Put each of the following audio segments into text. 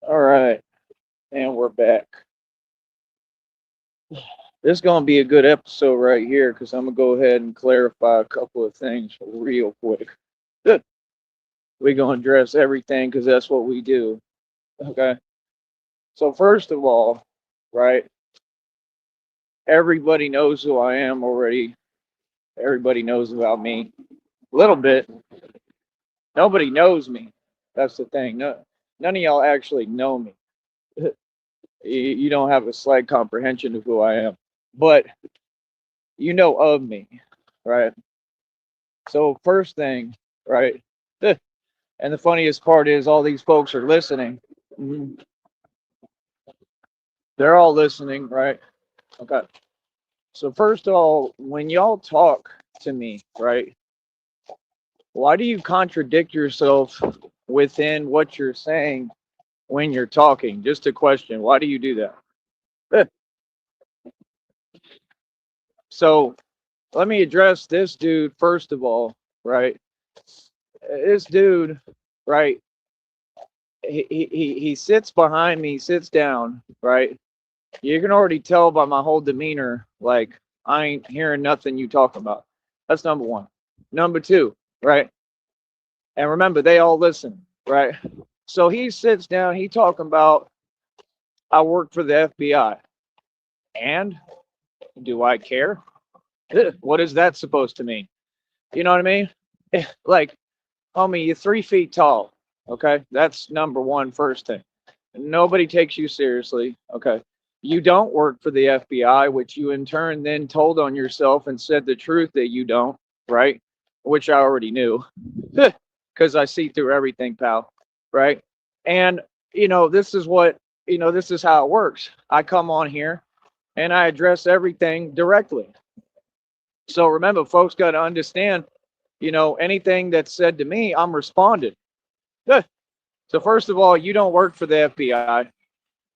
All right, and we're back. This is gonna be a good episode right here because I'm gonna go ahead and clarify a couple of things real quick. We're gonna address everything because that's what we do. Okay. So first of all, right, everybody knows who I am already. Everybody knows about me. A little bit. Nobody knows me. That's the thing. No, none of y'all actually know me. You don't have a slight comprehension of who I am, but you know of me, right? So first thing, right? And the funniest part is all these folks are listening. Mhm. They're all listening, right? Okay. So first of all, when y'all talk to me, right? Why do you contradict yourself within what you're saying when you're talking? Just a question. Why do you do that? So let me address this dude first of all, right? This dude, right? He sits behind me, sits down, right? You can already tell by my whole demeanor, like I ain't hearing nothing you talking about. That's number one. Number two, right? And remember, they all listen, right? So he sits down, he talking about I work for the FBI. And do I care? What is that supposed to mean? You know what I mean? Like, homie, you're 3 feet tall. Okay. That's number one, first thing. Nobody takes you seriously. Okay. You don't work for the FBI, which you in turn then told on yourself and said the truth that you don't, right? Which I already knew because I see through everything, pal. Right. And, this is what, this is how it works. I come on here and I address everything directly. So remember, folks got to understand, anything that's said to me, I'm responding. So first of all, you don't work for the FBI,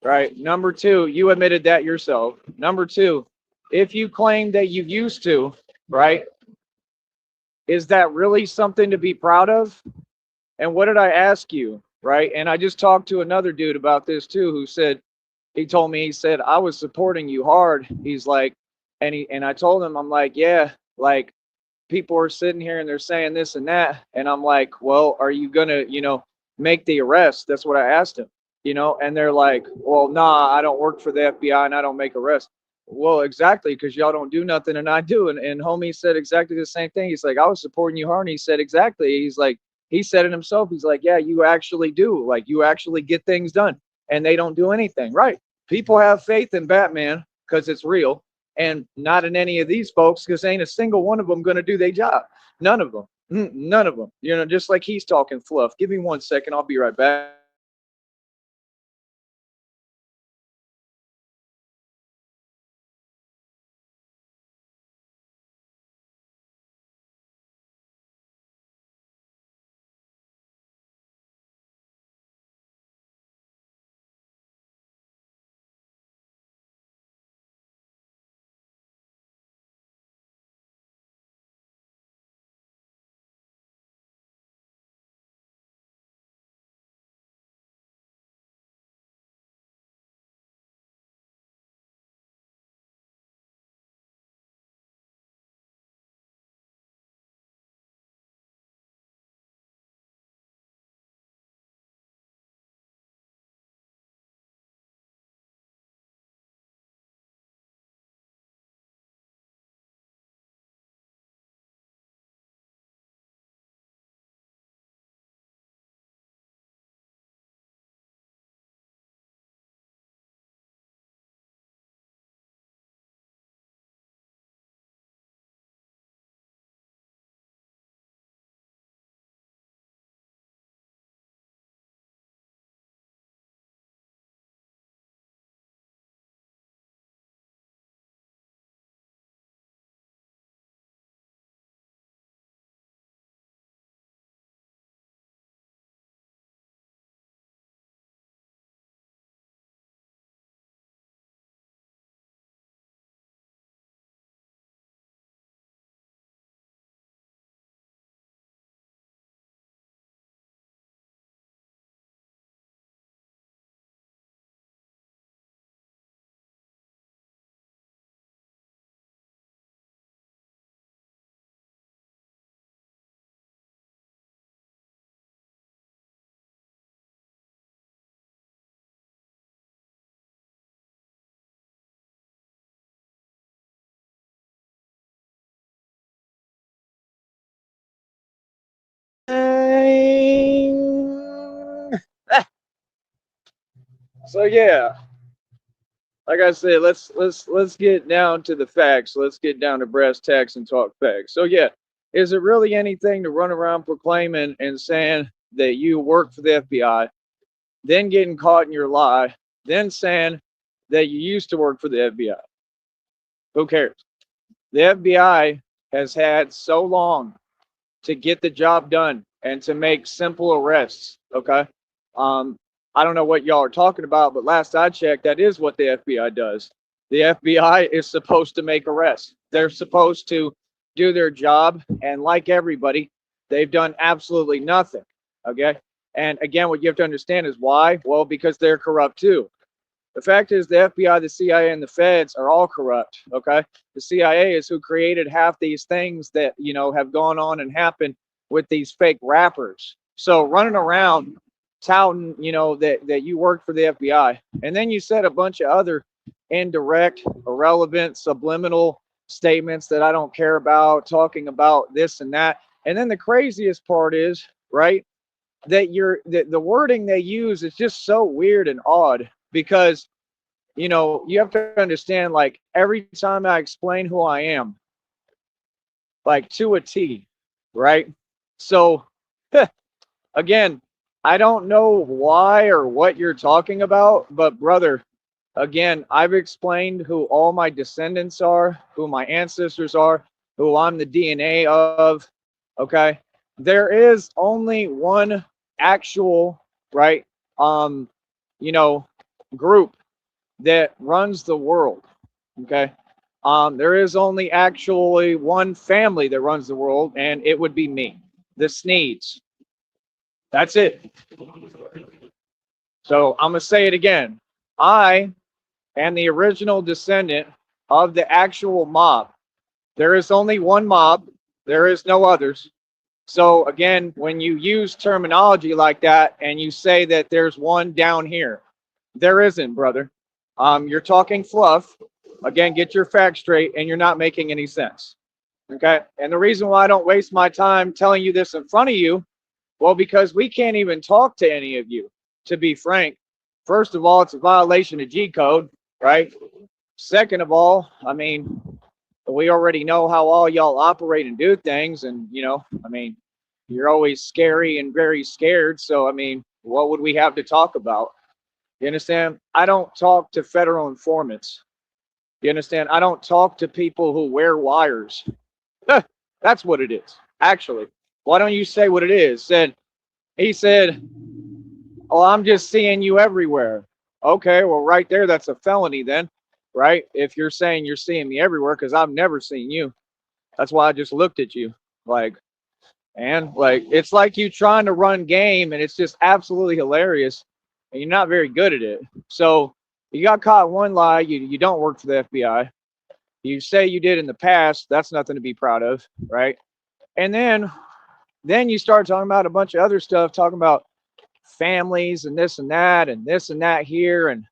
right? Number two, you admitted that yourself. Number two, if you claim that you used to, right, is that really something to be proud of? And what did I ask you, right? And I just talked to another dude about this too, who said he told me he said I was supporting you hard. He's like, and I told him I'm like, yeah, like people are sitting here and they're saying this and that, and I'm like, well, are you gonna, make the arrest? That's what I asked him, and they're like, well, nah, I don't work for the FBI and I don't make arrests. Well, exactly, because y'all don't do nothing and I do. And homie said exactly the same thing. He's like, I was supporting you hard. And he said exactly. He's like, he said it himself. He's like, yeah, you actually do. Like, you actually get things done, and they don't do anything. Right? People have faith in Batman because it's real, and not in any of these folks because ain't a single one of them going to do their job. None of them. None of them. Just like he's talking fluff. Give me 1 second. I'll be right back. So yeah, like I said, let's get down to the facts. Let's get down to brass tacks and talk facts. So yeah, is it really anything to run around proclaiming and saying that you work for the FBI, then getting caught in your lie, then saying that you used to work for the FBI? Who cares? The FBI has had so long to get the job done and to make simple arrests. Okay. Um, I don't know what y'all are talking about, but last I checked, that is what the FBI does. The FBI is supposed to make arrests. They're supposed to do their job. And like everybody, they've done absolutely nothing. Okay. And again, what you have to understand is why? Well, because they're corrupt too. The fact is, the FBI, the CIA, and the feds are all corrupt. Okay, the CIA is who created half these things that have gone on and happened with these fake rappers. So running around touting, that you work for the FBI, and then you said a bunch of other indirect, irrelevant, subliminal statements that I don't care about, talking about this and that. And then the craziest part is, right, that the wording they use is just so weird and odd because you have to understand, like, every time I explain who I am, like, to a T, right? So again, I don't know why or what you're talking about, but brother, again, I've explained who all my descendants are, who my ancestors are, who I'm the DNA of. Okay, there is only one actual, right, um you know group that runs the world. Okay, there is only actually one family that runs the world, and it would be me, the Sneeds. That's it. So I'm gonna say it again. I am the original descendant of the actual mob. There is only one mob. There is no others. So again, when you use terminology like that and you say that there's one down here, there isn't, brother. You're talking fluff. Again, get your facts straight, and you're not making any sense. Okay. And the reason why I don't waste my time telling you this in front of you, well, because we can't even talk to any of you, to be frank. First of all, it's a violation of G code, right? Second of all, I mean, we already know how all y'all operate and do things. And, I mean, you're always scary and very scared. So, I mean, what would we have to talk about? You understand? I don't talk to federal informants. You understand? I don't talk to people who wear wires. That's what it is, actually. Why don't you say what it is? He said, "Oh, I'm just seeing you everywhere." Okay, well, right there, that's a felony then, right? If you're saying you're seeing me everywhere, because I've never seen you. That's why I just looked at you. Like, and like, it's like you trying to run game, and it's just absolutely hilarious, and you're not very good at it. So you got caught one lie. You don't work for the FBI. You say you did in the past. That's nothing to be proud of, right? And then you start talking about a bunch of other stuff, talking about families and this and that here. And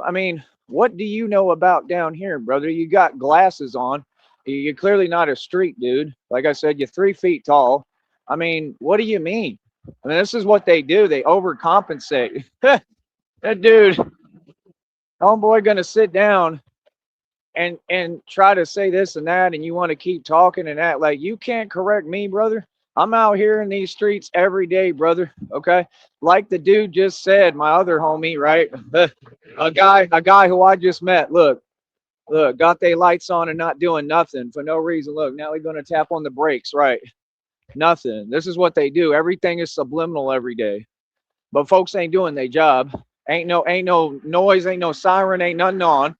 I mean, what do you know about down here, brother? You got glasses on. You're clearly not a street dude. Like I said, you're 3 feet tall. I mean, what do you mean? I mean, this is what they do. They overcompensate. That dude, homeboy, gonna sit down and try to say this and that, and you want to keep talking and that. Like, you can't correct me, brother. I'm out here in these streets every day, brother. Okay, like the dude just said, my other homie, right? A guy who I just met. Look, got they lights on and not doing nothing for no reason. Look, now we're gonna tap on the brakes, right? Nothing. This is what they do. Everything is subliminal every day. But folks ain't doing their job. Ain't no noise, ain't no siren, ain't nothing on.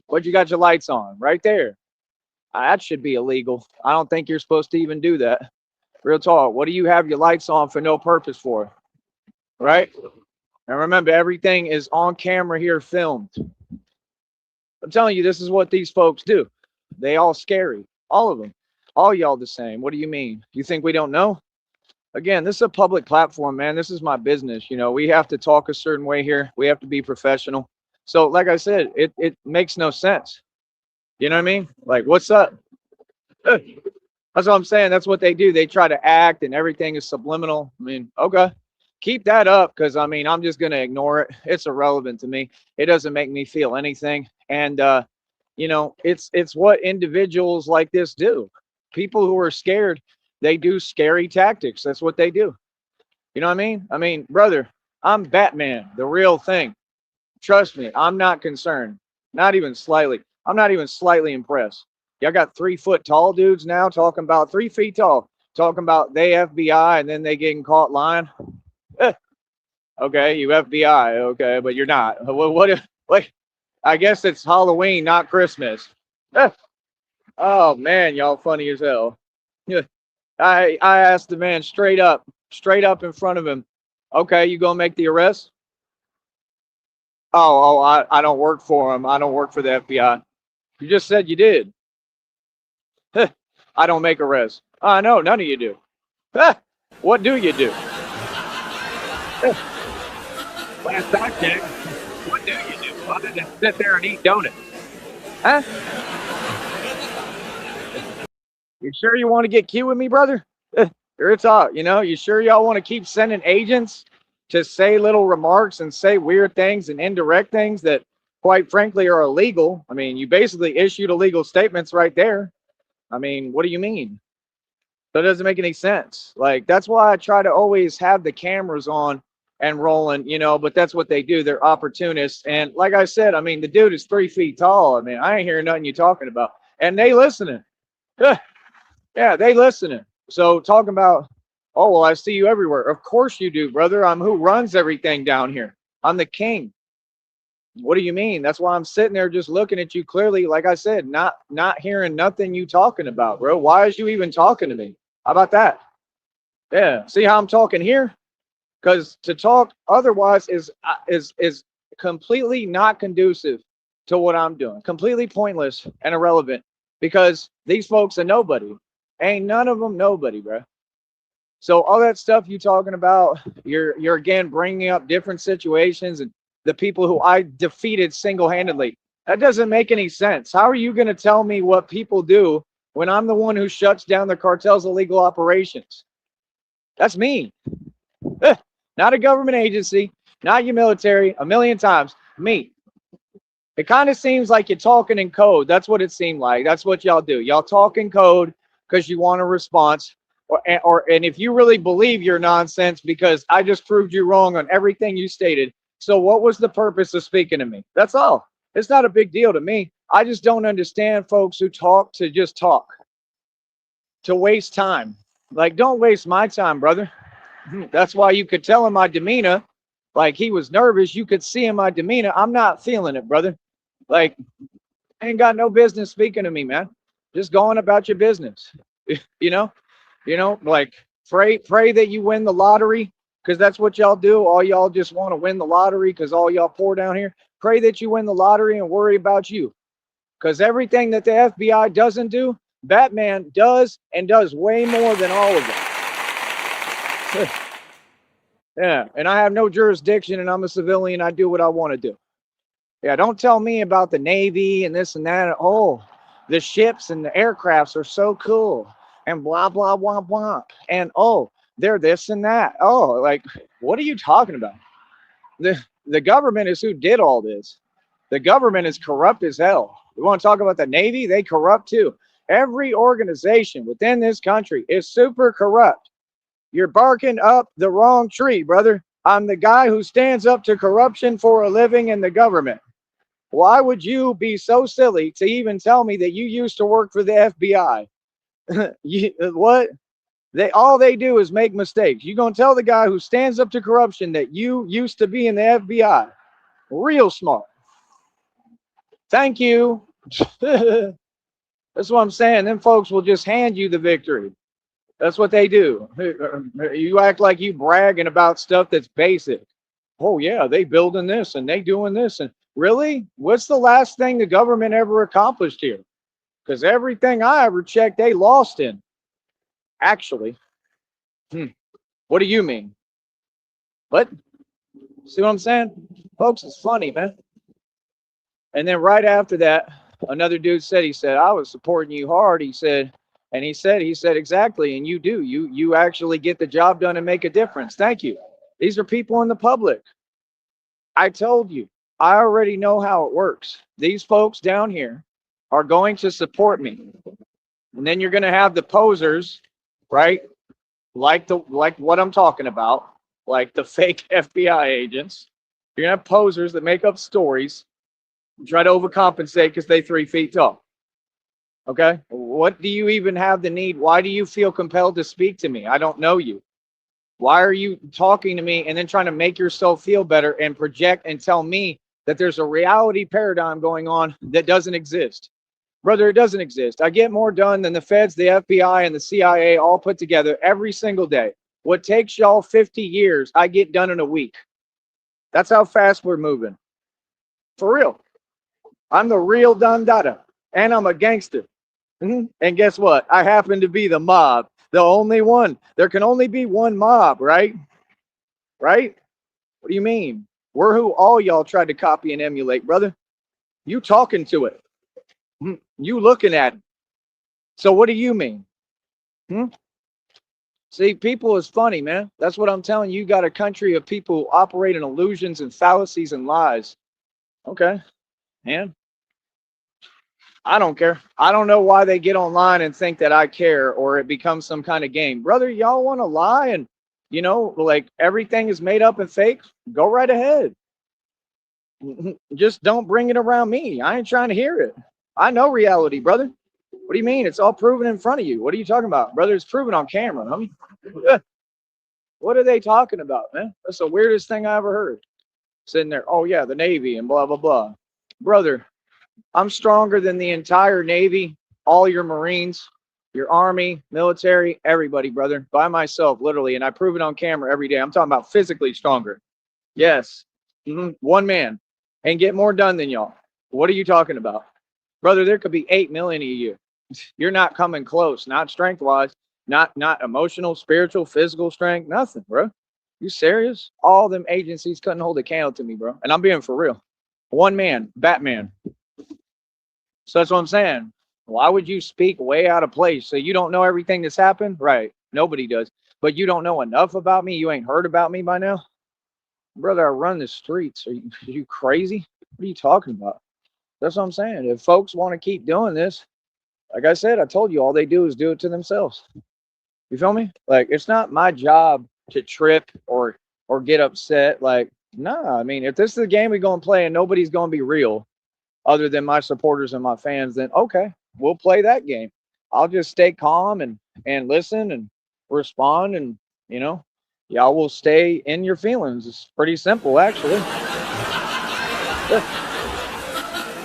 But you got your lights on right there. That should be illegal. I don't think you're supposed to even do that. Real talk. What do you have your lights on for no purpose for? Right? And remember, everything is on camera here, filmed. I'm telling you, this is what these folks do. They all scary. All of them. All y'all the same. What do you mean? You think we don't know? Again, this is a public platform, man. This is my business. We have to talk a certain way here. We have to be professional. So, like I said, it makes no sense. You know what I mean? Like, what's up? That's what I'm saying. That's what they do. They try to act, and everything is subliminal. I mean, okay. keep that up, because I mean, I'm just going to ignore it. It's irrelevant to me. It doesn't make me feel anything. And, it's what individuals like this do. People who are scared, they do scary tactics. That's what they do. You know what I mean? I mean, brother, I'm Batman, the real thing. Trust me, I'm not concerned. Not even slightly. I'm not even slightly impressed. Y'all got 3 foot tall dudes now talking about 3 feet tall, talking about they FBI and then they getting caught lying. Okay, you FBI, okay, but you're not. What? I guess it's Halloween, not Christmas. Oh man, y'all funny as hell. I asked the man straight up in front of him. Okay, you gonna make the arrest? I don't work for him. I don't work for the FBI. You just said you did. I don't make arrests. I know, none of you do. What do you do? Last I checked, what do you do other than sit there and eat donuts? Huh? You sure you want to get cute with me, brother? Here it's all, you sure y'all want to keep sending agents to say little remarks and say weird things and indirect things that, quite frankly, are illegal? I mean, you basically issued illegal statements right there. I mean, what do you mean? That doesn't make any sense. Like, that's why I try to always have the cameras on and rolling, but that's what they do. They're opportunists. And like I said, I mean, the dude is 3 feet tall. I mean, I ain't hearing nothing you talking about. And they listening. Yeah, they listening. So talking about, oh, well, I see you everywhere. Of course you do, brother. I'm who runs everything down here. I'm the king. What do you mean? That's why I'm sitting there just looking at you clearly. Like I said, not hearing nothing you talking about, bro. Why is you even talking to me? How about that? Yeah. See how I'm talking here? Because to talk otherwise is completely not conducive to what I'm doing. Completely pointless and irrelevant, because these folks are nobody. Ain't none of them nobody, bro. So all that stuff you talking about, you're again bringing up different situations and the people who I defeated single-handedly. That doesn't make any sense. How are you going to tell me what people do when I'm the one who shuts down the cartel's illegal operations? That's me. Not a government agency, not your military, a million times. Me. It kind of seems like you're talking in code. That's what it seemed like. That's what y'all do. Y'all talk in code because you want a response. And if you really believe your nonsense, because I just proved you wrong on everything you stated. So what was the purpose of speaking to me? That's all. It's not a big deal to me. I just don't understand folks who talk to just talk, to waste time. Like, don't waste my time, brother. That's why you could tell in my demeanor, like he was nervous. You could see in my demeanor, I'm not feeling it, brother. Like, I ain't got no business speaking to me, man. Just going about your business. Like pray that you win the lottery, because that's what y'all do. All y'all just want to win the lottery because all y'all poor down here. Pray that you win the lottery and worry about you. Because everything that the FBI doesn't do, Batman does, and does way more than all of them. Yeah, and I have no jurisdiction, and I'm a civilian. I do what I want to do. Yeah, don't tell me about the Navy and this and that. Oh, the ships and the aircrafts are so cool, and blah, blah, blah, blah. And, oh, they're this and that. Oh, like, what are you talking about? The government is who did all this. The government is corrupt as hell. We want to talk about the Navy? They corrupt too. Every organization within this country is super corrupt. You're barking up the wrong tree, brother. I'm the guy who stands up to corruption for a living in the government. Why would you be so silly to even tell me that you used to work for the FBI? What? All they do is make mistakes. You gonna tell the guy who stands up to corruption that you used to be in the FBI? Real smart. Thank you. That's what I'm saying. Them folks will just hand you the victory. That's what they do. You act like you bragging about stuff that's basic. Oh yeah, they building this and they doing this. And really, what's the last thing the government ever accomplished here? Because everything I ever checked, they lost in. Actually. What do you mean? What? See what I'm saying? Folks, it's funny, man. And then right after that, another dude said, he said, I was supporting you hard. He said, exactly. And you do. You actually get the job done and make a difference. Thank you. These are people in the public. I told you, I already know how it works. These folks down here are going to support me. And then you're going to have the posers, right? Like what I'm talking about, like the fake FBI agents. You're going to have posers that make up stories, try to overcompensate because they 3 feet tall. Okay? What do you even have the need? Why do you feel compelled to speak to me? I don't know you. Why are you talking to me and then trying to make yourself feel better and project and tell me that there's a reality paradigm going on that doesn't exist? Brother, it doesn't exist. I get more done than the feds, the FBI, and the CIA all put together every single day. What takes y'all 50 years, I get done in a week. That's how fast we're moving. For real. I'm the real Don Dada, and I'm a gangster. And guess what? I happen to be the mob, the only one. There can only be one mob, right? Right? What do you mean? We're who all y'all tried to copy and emulate, brother. You talking to it. You looking at it. So what do you mean? See, people is funny, man. That's what I'm telling you. You got a country of people who operate in illusions and fallacies and lies. Okay, man. I don't care. I don't know why they get online and think that I care or it becomes some kind of game. Brother, y'all want to lie and, like everything is made up and fake? Go right ahead. Just don't bring it around me. I ain't trying to hear it. I know reality, brother. What do you mean? It's all proven in front of you. What are you talking about? Brother, it's proven on camera. What are they talking about, man? That's the weirdest thing I ever heard. Sitting there, oh yeah, the Navy and blah, blah, blah. Brother, I'm stronger than the entire Navy, all your Marines, your Army, military, everybody, brother, by myself, literally. And I prove it on camera every day. I'm talking about physically stronger. Yes. One man and get more done than y'all. What are you talking about? Brother, there could be 8 million of you. You're not coming close, not strength wise, not emotional, spiritual, physical strength, nothing, bro. You serious? All them agencies couldn't hold a candle to me, bro. And I'm being for real. One man, Batman. So that's what I'm saying. Why would you speak way out of place? So you don't know everything that's happened? Right. Nobody does. But you don't know enough about me? You ain't heard about me by now? Brother, I run the streets. Are you crazy? What are you talking about? That's what I'm saying. If folks want to keep doing this, like I said, I told you all they do is do it to themselves. You feel me? Like, it's not my job to trip or get upset. Like, nah, I mean, if this is the game we're going to play and nobody's going to be real other than my supporters and my fans, then okay, we'll play that game. I'll just stay calm and listen and respond, and y'all will stay in your feelings. It's pretty simple, actually.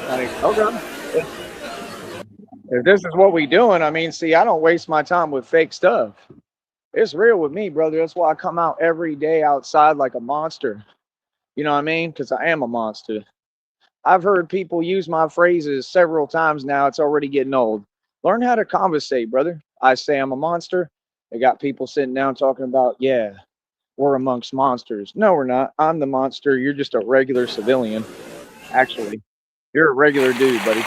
Like, okay. If this is what we doing, I mean, see, I don't waste my time with fake stuff. It's real with me, brother. That's why I come out every day outside like a monster. You know what I mean? Because I am a monster. I've heard people use my phrases several times now. It's already getting old. Learn how to conversate, brother. I say I'm a monster. They got people sitting down talking about, yeah, we're amongst monsters. No, we're not. I'm the monster. You're just a regular civilian. Actually, you're a regular dude, buddy.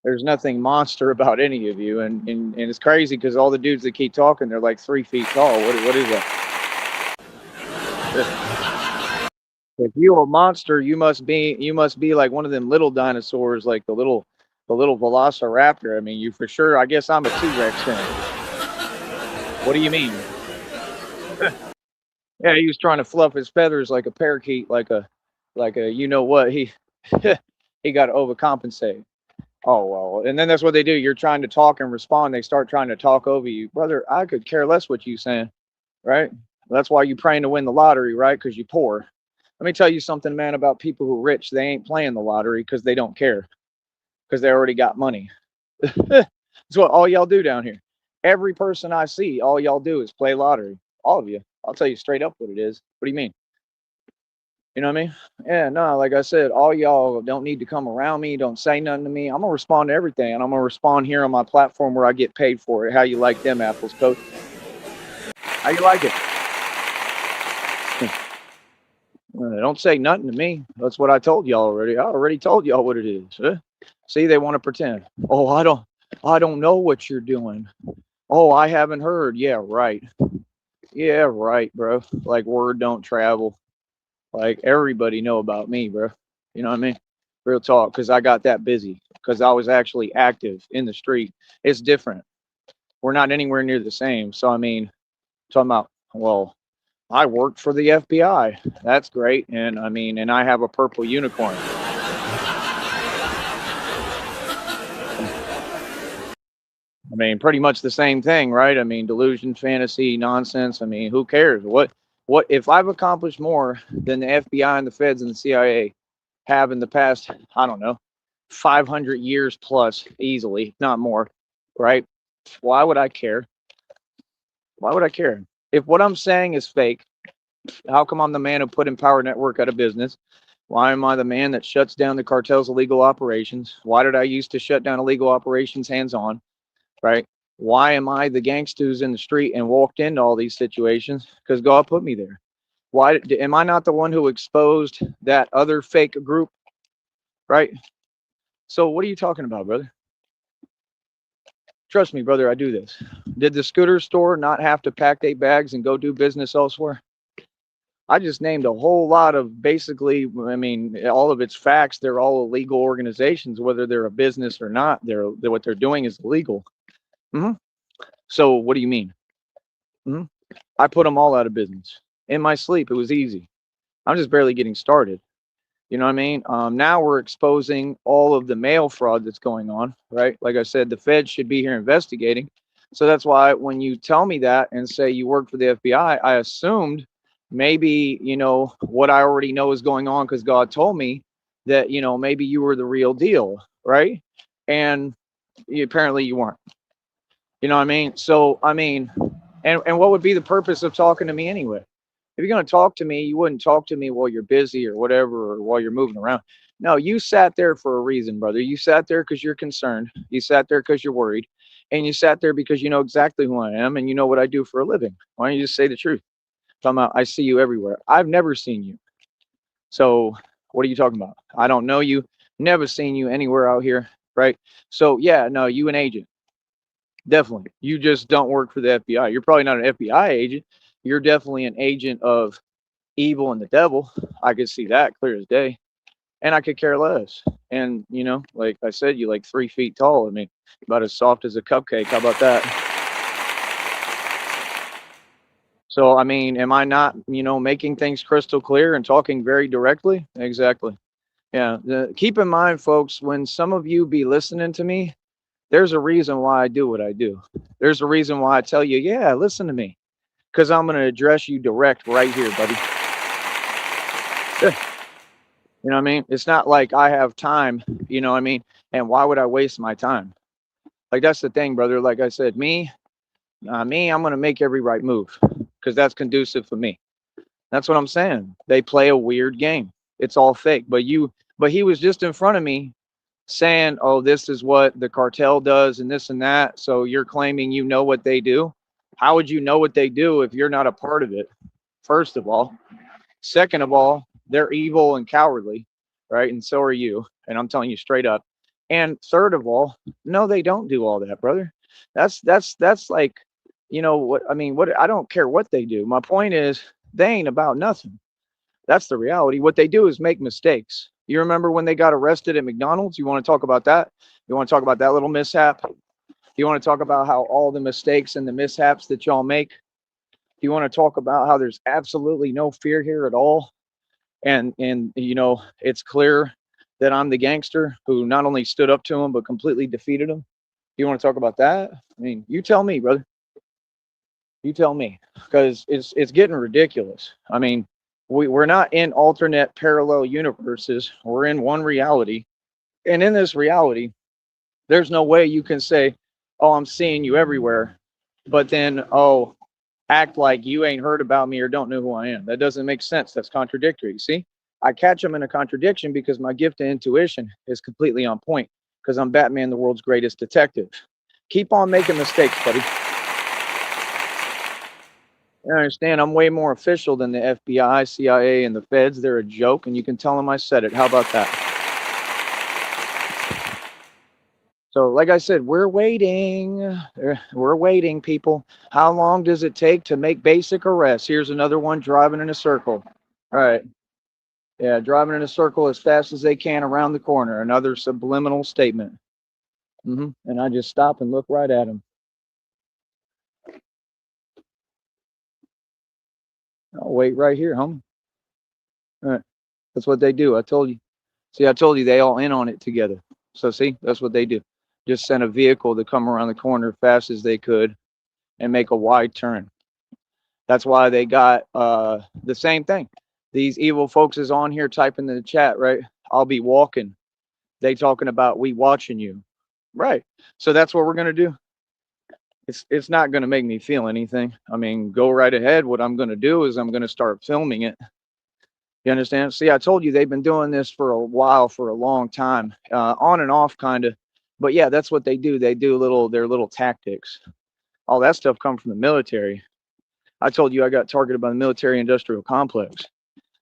There's nothing monster about any of you, and it's crazy because all the dudes that keep talking, they're like 3 feet tall. What is that? If you're a monster, you must be like one of them little dinosaurs, like the little Velociraptor. I mean, you for sure. I guess I'm a T-Rex then. What do you mean? Yeah, he was trying to fluff his feathers like a parakeet, like a you know what? He he got to overcompensate. Oh, well, and then that's what they do. You're trying to talk and respond. They start trying to talk over you. Brother, I could care less what you saying, right? That's why you praying to win the lottery, right? Because you're poor. Let me tell you something, man, about people who are rich. They ain't playing the lottery because they don't care, because they already got money. That's what all y'all do down here. Every person I see, all y'all do is play lottery. All of you. I'll tell you straight up what it is. What do you mean? You know what I mean? Yeah, no, like I said, all y'all don't need to come around me. Don't say nothing to me. I'm going to respond to everything. And I'm going to respond here on my platform where I get paid for it. How you like them apples, coach? How you like it? Don't say nothing to me. That's what I told y'all already. I already told y'all what it is. Huh? See, they want to pretend. Oh, I don't know what you're doing. Oh, I haven't heard. Yeah, right. Yeah, right, bro. Like word don't travel. Like everybody know about me, bro. You know what I mean? Real talk, because I got that busy. Because I was actually active in the street. It's different. We're not anywhere near the same. So I mean, talking about, well, I worked for the FBI. That's great. And I mean, and I have a purple unicorn. I mean, pretty much the same thing, right? I mean, delusion, fantasy, nonsense. I mean, who cares? What if I've accomplished more than the FBI and the feds and the CIA have in the past, I don't know, 500 years plus easily, not more, right? Why would I care? Why would I care? If what I'm saying is fake, how come I'm the man who put Empower Network out of business? Why am I the man that shuts down the cartel's illegal operations? Why did I used to shut down illegal operations hands on? Right? Why am I the gangsters in the street and walked into all these situations? Because God put me there. Why am I not the one who exposed that other fake group? Right? So what are you talking about, brother? Trust me, brother, I do this. Did the scooter store not have to pack their bags and go do business elsewhere? I just named a whole lot of basically, I mean, all of its facts. They're all illegal organizations, whether they're a business or not. What they're doing is illegal. hmm So what do you mean? hmm I put them all out of business in my sleep. It was easy. I'm just barely getting started. You know what I mean? Now we're exposing all of the mail fraud that's going on, right? Like I said, the Fed should be here investigating. So that's why when you tell me that and say you work for the FBI, I assumed maybe, what I already know is going on because God told me that, maybe you were the real deal, right? And apparently you weren't. You know what I mean? So, I mean, and what would be the purpose of talking to me anyway? If you're going to talk to me, you wouldn't talk to me while you're busy or whatever, or while you're moving around. No, you sat there for a reason, brother. You sat there because you're concerned. You sat there because you're worried. And you sat there because you know exactly who I am and you know what I do for a living. Why don't you just say the truth? Talking about, I see you everywhere. I've never seen you. So what are you talking about? I don't know you. Never seen you anywhere out here, right? So yeah, no, you an agent. Definitely. You just don't work for the FBI. You're probably not an FBI agent. You're definitely an agent of evil and the devil. I could see that clear as day. And I could care less. And, like I said, you like 3 feet tall. I mean, about as soft as a cupcake. How about that? So, I mean, am I not, making things crystal clear and talking very directly? Exactly. Yeah. Keep in mind, folks, when some of you be listening to me, there's a reason why I do what I do. There's a reason why I tell you, yeah, listen to me. Because I'm going to address you direct right here, buddy. Yeah. You know what I mean? It's not like I have time, you know what I mean? And why would I waste my time? Like, that's the thing, brother. Like I said, I'm going to make every right move because that's conducive for me. That's what I'm saying. They play a weird game. It's all fake. But he was just in front of me saying, oh, this is what the cartel does and this and that. So you're claiming you know what they do. How would you know what they do if you're not a part of it? First of all. Second of all, they're evil and cowardly, right? And so are you. And I'm telling you straight up. And third of all, no, they don't do all that, brother. That's like, what I mean, what I don't care what they do. My point is they ain't about nothing. That's the reality. What they do is make mistakes. You remember when they got arrested at McDonald's? You want to talk about that? You want to talk about that little mishap? You want to talk about how all the mistakes and the mishaps that y'all make? You want to talk about how there's absolutely no fear here at all? And it's clear that I'm the gangster who not only stood up to him but completely defeated him. You want to talk about that? I mean, you tell me, brother. You tell me, because it's getting ridiculous. I mean, we're not in alternate parallel universes. We're in one reality, and in this reality, there's no way you can say, "Oh, I'm seeing you everywhere," but then, "Oh, act like you ain't heard about me or don't know who I am." That doesn't make sense. That's contradictory. See, I catch them in a contradiction because my gift of intuition is completely on point because I'm Batman, the world's greatest detective. Keep on making mistakes, buddy. You understand? I'm way more official than the FBI, CIA, and the feds. They're a joke, and you can tell them I said it. How about that? So, like I said, we're waiting. We're waiting, people. How long does it take to make basic arrests? Here's another one driving in a circle. All right. Yeah, driving in a circle as fast as they can around the corner. Another subliminal statement. And I just stop and look right at him. I'll wait right here, homie. All right. That's what they do. I told you. See, I told you they all in on it together. So see, that's what they do. Just send a vehicle to come around the corner fast as they could and make a wide turn. That's why they got the same thing. These evil folks is on here typing in the chat, right? I'll be walking. They talking about we watching you. Right. So that's what we're gonna do. It's not gonna make me feel anything. I mean, go right ahead. What I'm gonna do is I'm gonna start filming it. You understand? See, I told you they've been doing this for a while, for a long time, on and off, kind of. But yeah, that's what they do. They do their little tactics. All that stuff come from the military. I told you I got targeted by the military-industrial complex.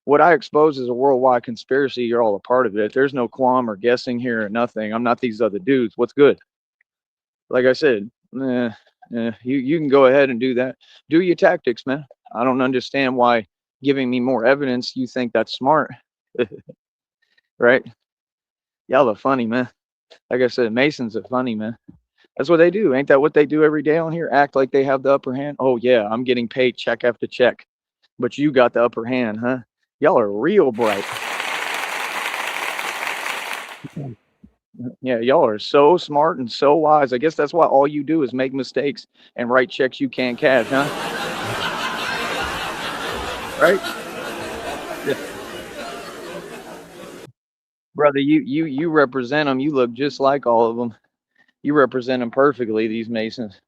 What I expose is a worldwide conspiracy. You're all a part of it. There's no qualm or guessing here or nothing. I'm not these other dudes. What's good? Like I said, you can go ahead and do that. Do your tactics, man. I don't understand why giving me more evidence you think that's smart. Right? Y'all are funny, man. Like I said, Masons are funny, man. That's what they do. Ain't that what they do every day on here? Act like they have the upper hand. Oh yeah, I'm getting paid check after check. But you got the upper hand, huh? Y'all are real bright. Yeah, y'all are so smart and so wise. I guess that's why all you do is make mistakes and write checks you can't cash, huh? Right? Yeah. Brother, you represent them. You look just like all of them. You represent them perfectly, these Masons.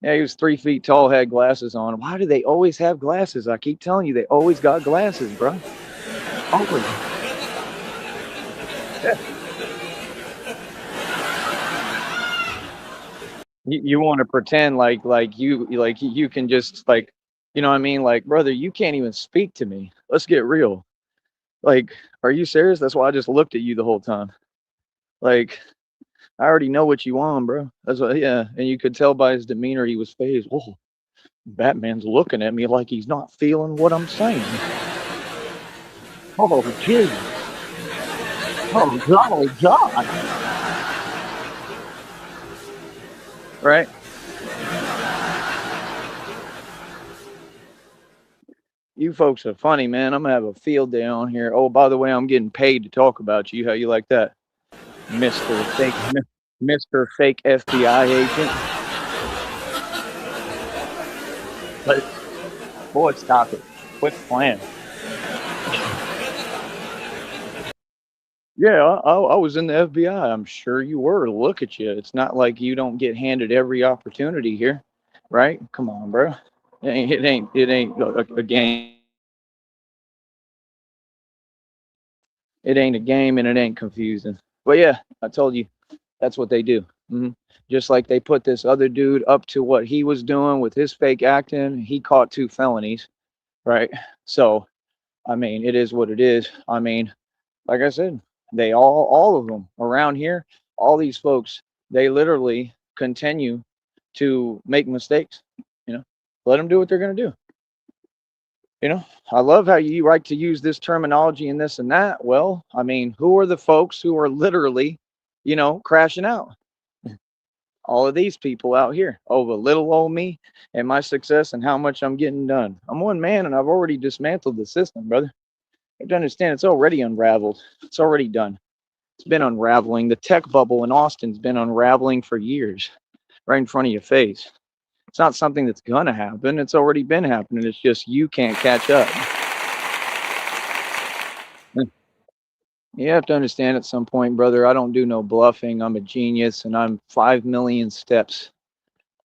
Yeah, he was 3 feet tall, had glasses on. Why do they always have glasses? I keep telling you, they always got glasses, bro. Always. Yeah. You want to pretend like you can just like, you know what I mean? Like, brother, you can't even speak to me. Let's get real. Like, are you serious? That's why I just looked at you the whole time. Like, I already know what you want, bro. That's what, yeah. And you could tell by his demeanor, he was phased. Whoa, Batman's looking at me like he's not feeling what I'm saying. Oh, gee. Oh, golly God. Right? You folks are funny, man. I'm gonna have a field day on here. Oh, by the way, I'm getting paid to talk about you. How you like that, Mr. Fake FBI agent? But boy, stop it. Quit playing. Yeah, I was in the FBI. I'm sure you were. Look at you. It's not like you don't get handed every opportunity here, right? Come on, bro. It ain't a game. It ain't a game, and it ain't confusing. But yeah, I told you, that's what they do. Just like they put this other dude up to what he was doing with his fake acting. He caught 2 felonies, right? So, I mean, it is what it is. I mean, like I said, they all of them around here, all these folks, they literally continue to make mistakes. You know, let them do what they're gonna do. You know, I love how you like to use this terminology and this and that. Well, I mean, who are the folks who are literally, crashing out? All of these people out here over little old me and my success and how much I'm getting done. I'm one man and I've already dismantled the system, brother. You have to understand it's already unraveled. It's already done. It's been unraveling. The tech bubble in Austin's been unraveling for years, right in front of your face. It's not something that's gonna happen. It's already been happening. It's just you can't catch up. You have to understand at some point, brother, I don't do no bluffing. I'm a genius and I'm 5 million steps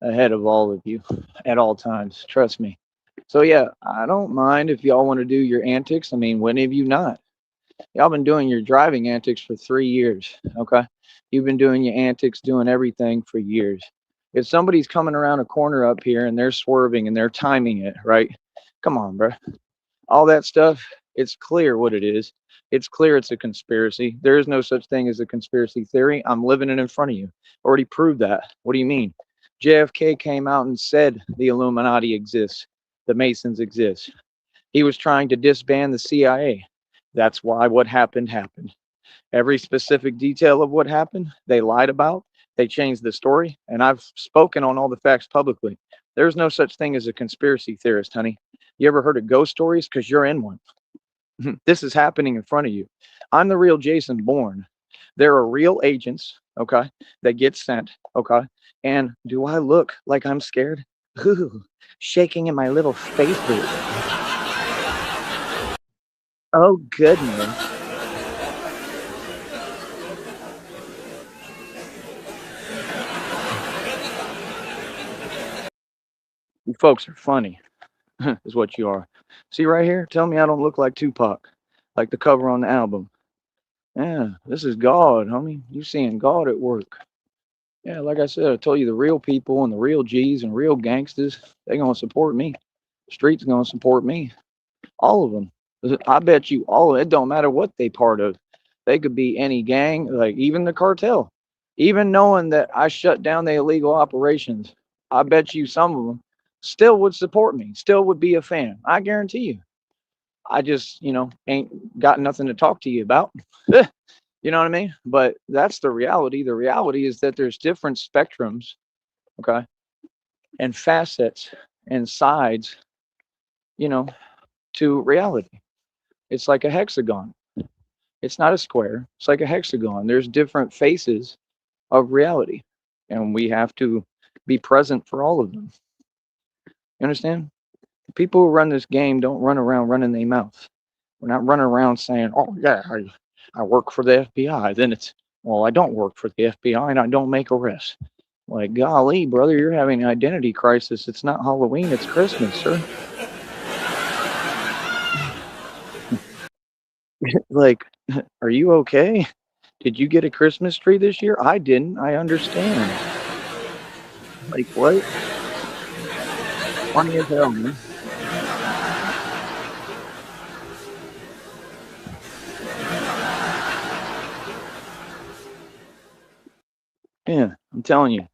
ahead of all of you at all times. Trust me. So yeah, I don't mind if y'all want to do your antics. I mean, when have you not? Y'all been doing your driving antics for 3 years. Okay. You've been doing your antics, doing everything for years. If somebody's coming around a corner up here and they're swerving and they're timing it, right? Come on, bro. All that stuff, it's clear what it is. It's clear it's a conspiracy. There is no such thing as a conspiracy theory. I'm living it in front of you. Already proved that. What do you mean? JFK came out and said the Illuminati exists, the Masons exist. He was trying to disband the CIA. That's why what happened happened. Every specific detail of what happened, they lied about. They changed the story, and I've spoken on all the facts publicly. There's no such thing as a conspiracy theorist, honey. You ever heard of ghost stories? Because you're in one. This is happening in front of you. I'm the real Jason Bourne. There are real agents, okay, that get sent, okay. And do I look like I'm scared? Ooh, shaking in my little space boot. Oh goodness. You folks are funny, is what you are. See right here? Tell me I don't look like Tupac, like the cover on the album. Yeah, this is God, homie. You seeing God at work. Yeah, like I said, I told you the real people and the real G's and real gangsters, they gonna support me. The street's gonna support me. All of them. I bet you all of it. It don't matter what they part of. They could be any gang, like even the cartel. Even knowing that I shut down the illegal operations, I bet you some of them still would support me, still would be a fan. I guarantee you. I just, ain't got nothing to talk to you about. You know what I mean? But that's the reality. The reality is that there's different spectrums, okay, and facets and sides, you know, to reality. It's like a hexagon. It's not a square. It's like a hexagon. There's different faces of reality, and we have to be present for all of them. You understand? The people who run this game don't run around running their mouth. We're not running around saying, "Oh yeah, I work for the FBI." Then it's, "Well, I don't work for the FBI and I don't make arrests." Like, golly, brother, you're having an identity crisis. It's not Halloween, it's Christmas, sir. Like, are you okay? Did you get a Christmas tree this year? I didn't. I understand. Like, what? Funny as hell, man. Yeah, I'm telling you,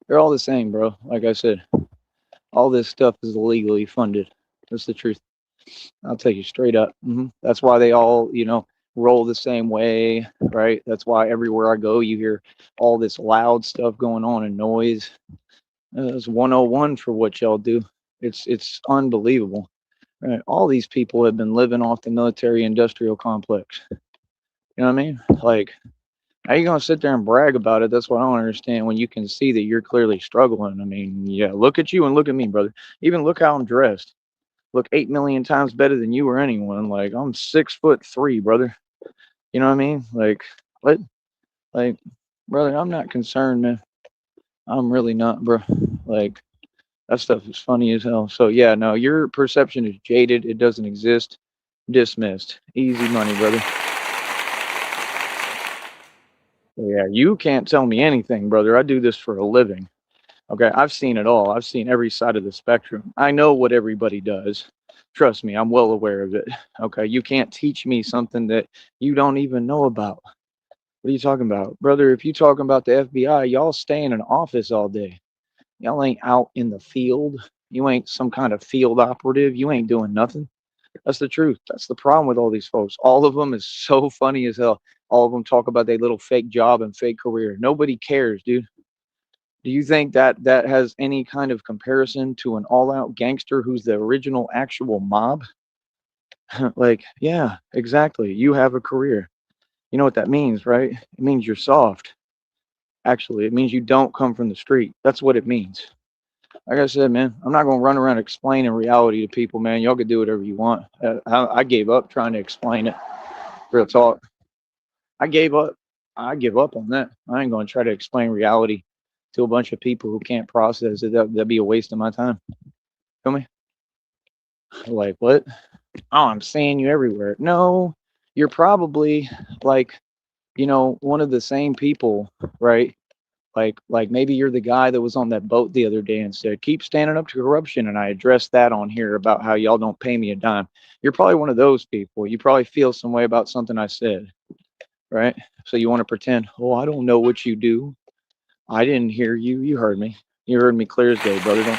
they're all the same, bro. Like I said, all this stuff is illegally funded. That's the truth. I'll tell you straight up. That's why they all, roll the same way, right? That's why everywhere I go, you hear all this loud stuff going on and noise. It's 101 for what y'all do. It's unbelievable. Right? All these people have been living off the military industrial complex. You know what I mean? Like, how you gonna sit there and brag about it? That's what I don't understand. When you can see that you're clearly struggling. I mean, yeah, look at you and look at me, brother. Even look how I'm dressed. Look 8 million times better than you or anyone. Like, I'm 6'3", brother. You know what I mean? Like, what? Like, brother, I'm not concerned, man. I'm really not, bro. Like, that stuff is funny as hell. So yeah, no, your perception is jaded. It doesn't exist. Dismissed. Easy money, brother. Yeah, you can't tell me anything, brother. I do this for a living. Okay, I've seen it all. I've seen every side of the spectrum. I know what everybody does. Trust me, I'm well aware of it. Okay, you can't teach me something that you don't even know about. What are you talking about? Brother, if you talking about the FBI, y'all stay in an office all day. Y'all ain't out in the field. You ain't some kind of field operative. You ain't doing nothing. That's the truth. That's the problem with all these folks. All of them is so funny as hell. All of them talk about their little fake job and fake career. Nobody cares, dude. Do you think that that has any kind of comparison to an all-out gangster who's the original actual mob? Like, yeah, exactly. You have a career. You know what that means, right? It means you're soft. Actually, it means you don't come from the street. That's what it means. Like I said, man, I'm not gonna run around explaining reality to people, man. Y'all can do whatever you want. I gave up trying to explain it. Real talk. I gave up. I give up on that. I ain't gonna try to explain reality to a bunch of people who can't process it. That'd be a waste of my time. Feel me? Like what? Oh, I'm seeing you everywhere. No, you're probably like, one of the same people, right? Like maybe you're the guy that was on that boat the other day and said, keep standing up to corruption. And I addressed that on here about how y'all don't pay me a dime. You're probably one of those people. You probably feel some way about something I said, right? So you want to pretend, oh, I don't know what you do. I didn't hear you. You heard me. You heard me clear as day, brother. Don't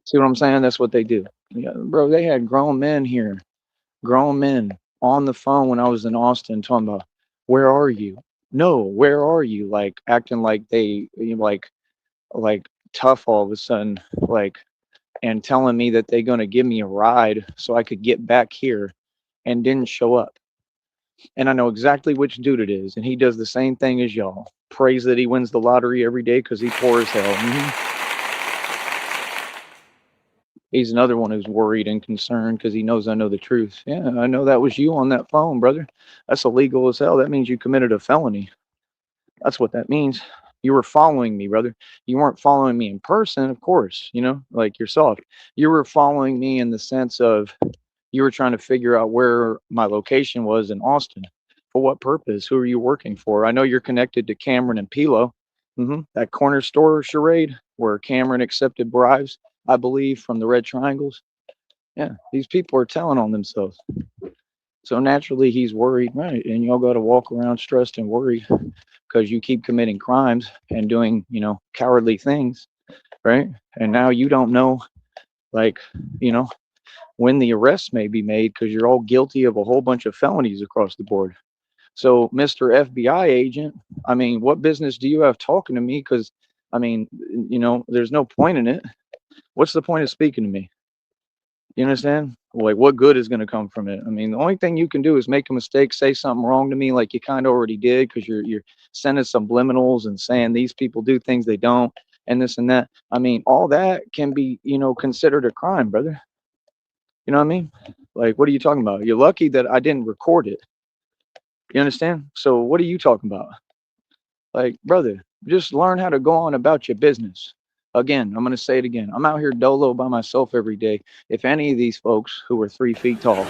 see what I'm saying? That's what they do. Yeah, bro, they had grown men here, grown men on the phone when I was in Austin talking about, where are you? No, where are you? Like acting like they, like tough all of a sudden, like, and telling me that they're going to give me a ride so I could get back here and didn't show up. And I know exactly which dude it is. And he does the same thing as y'all. Prays that he wins the lottery every day because he poor as hell. He's another one who's worried and concerned because he knows I know the truth. Yeah, I know that was you on that phone, brother. That's illegal as hell. That means you committed a felony. That's what that means. You were following me, brother. You weren't following me in person, of course, like yourself. You were following me in the sense of you were trying to figure out where my location was in Austin. For what purpose? Who are you working for? I know you're connected to Cameron and Pilo. That corner store charade where Cameron accepted bribes, I believe, from the Red Triangles. Yeah, these people are telling on themselves. So naturally, he's worried, right? And y'all got to walk around stressed and worried because you keep committing crimes and doing, cowardly things, right? And now you don't know, like, you know, when the arrests may be made because you're all guilty of a whole bunch of felonies across the board. So, Mr. FBI agent, I mean, what business do you have talking to me? Because, I mean, there's no point in it. What's the point of speaking to me? You understand? Like, what good is going to come from it? I mean, the only thing you can do is make a mistake, say something wrong to me, like you kind of already did, because you're sending subliminals and saying these people do things they don't, and this and that. I mean, all that can be, considered a crime, brother. You know what I mean? Like, what are you talking about? You're lucky that I didn't record it. You understand? So, what are you talking about? Like, brother, just learn how to go on about your business. Again, I'm going to say it again. I'm out here dolo by myself every day. If any of these folks who are 3 feet tall,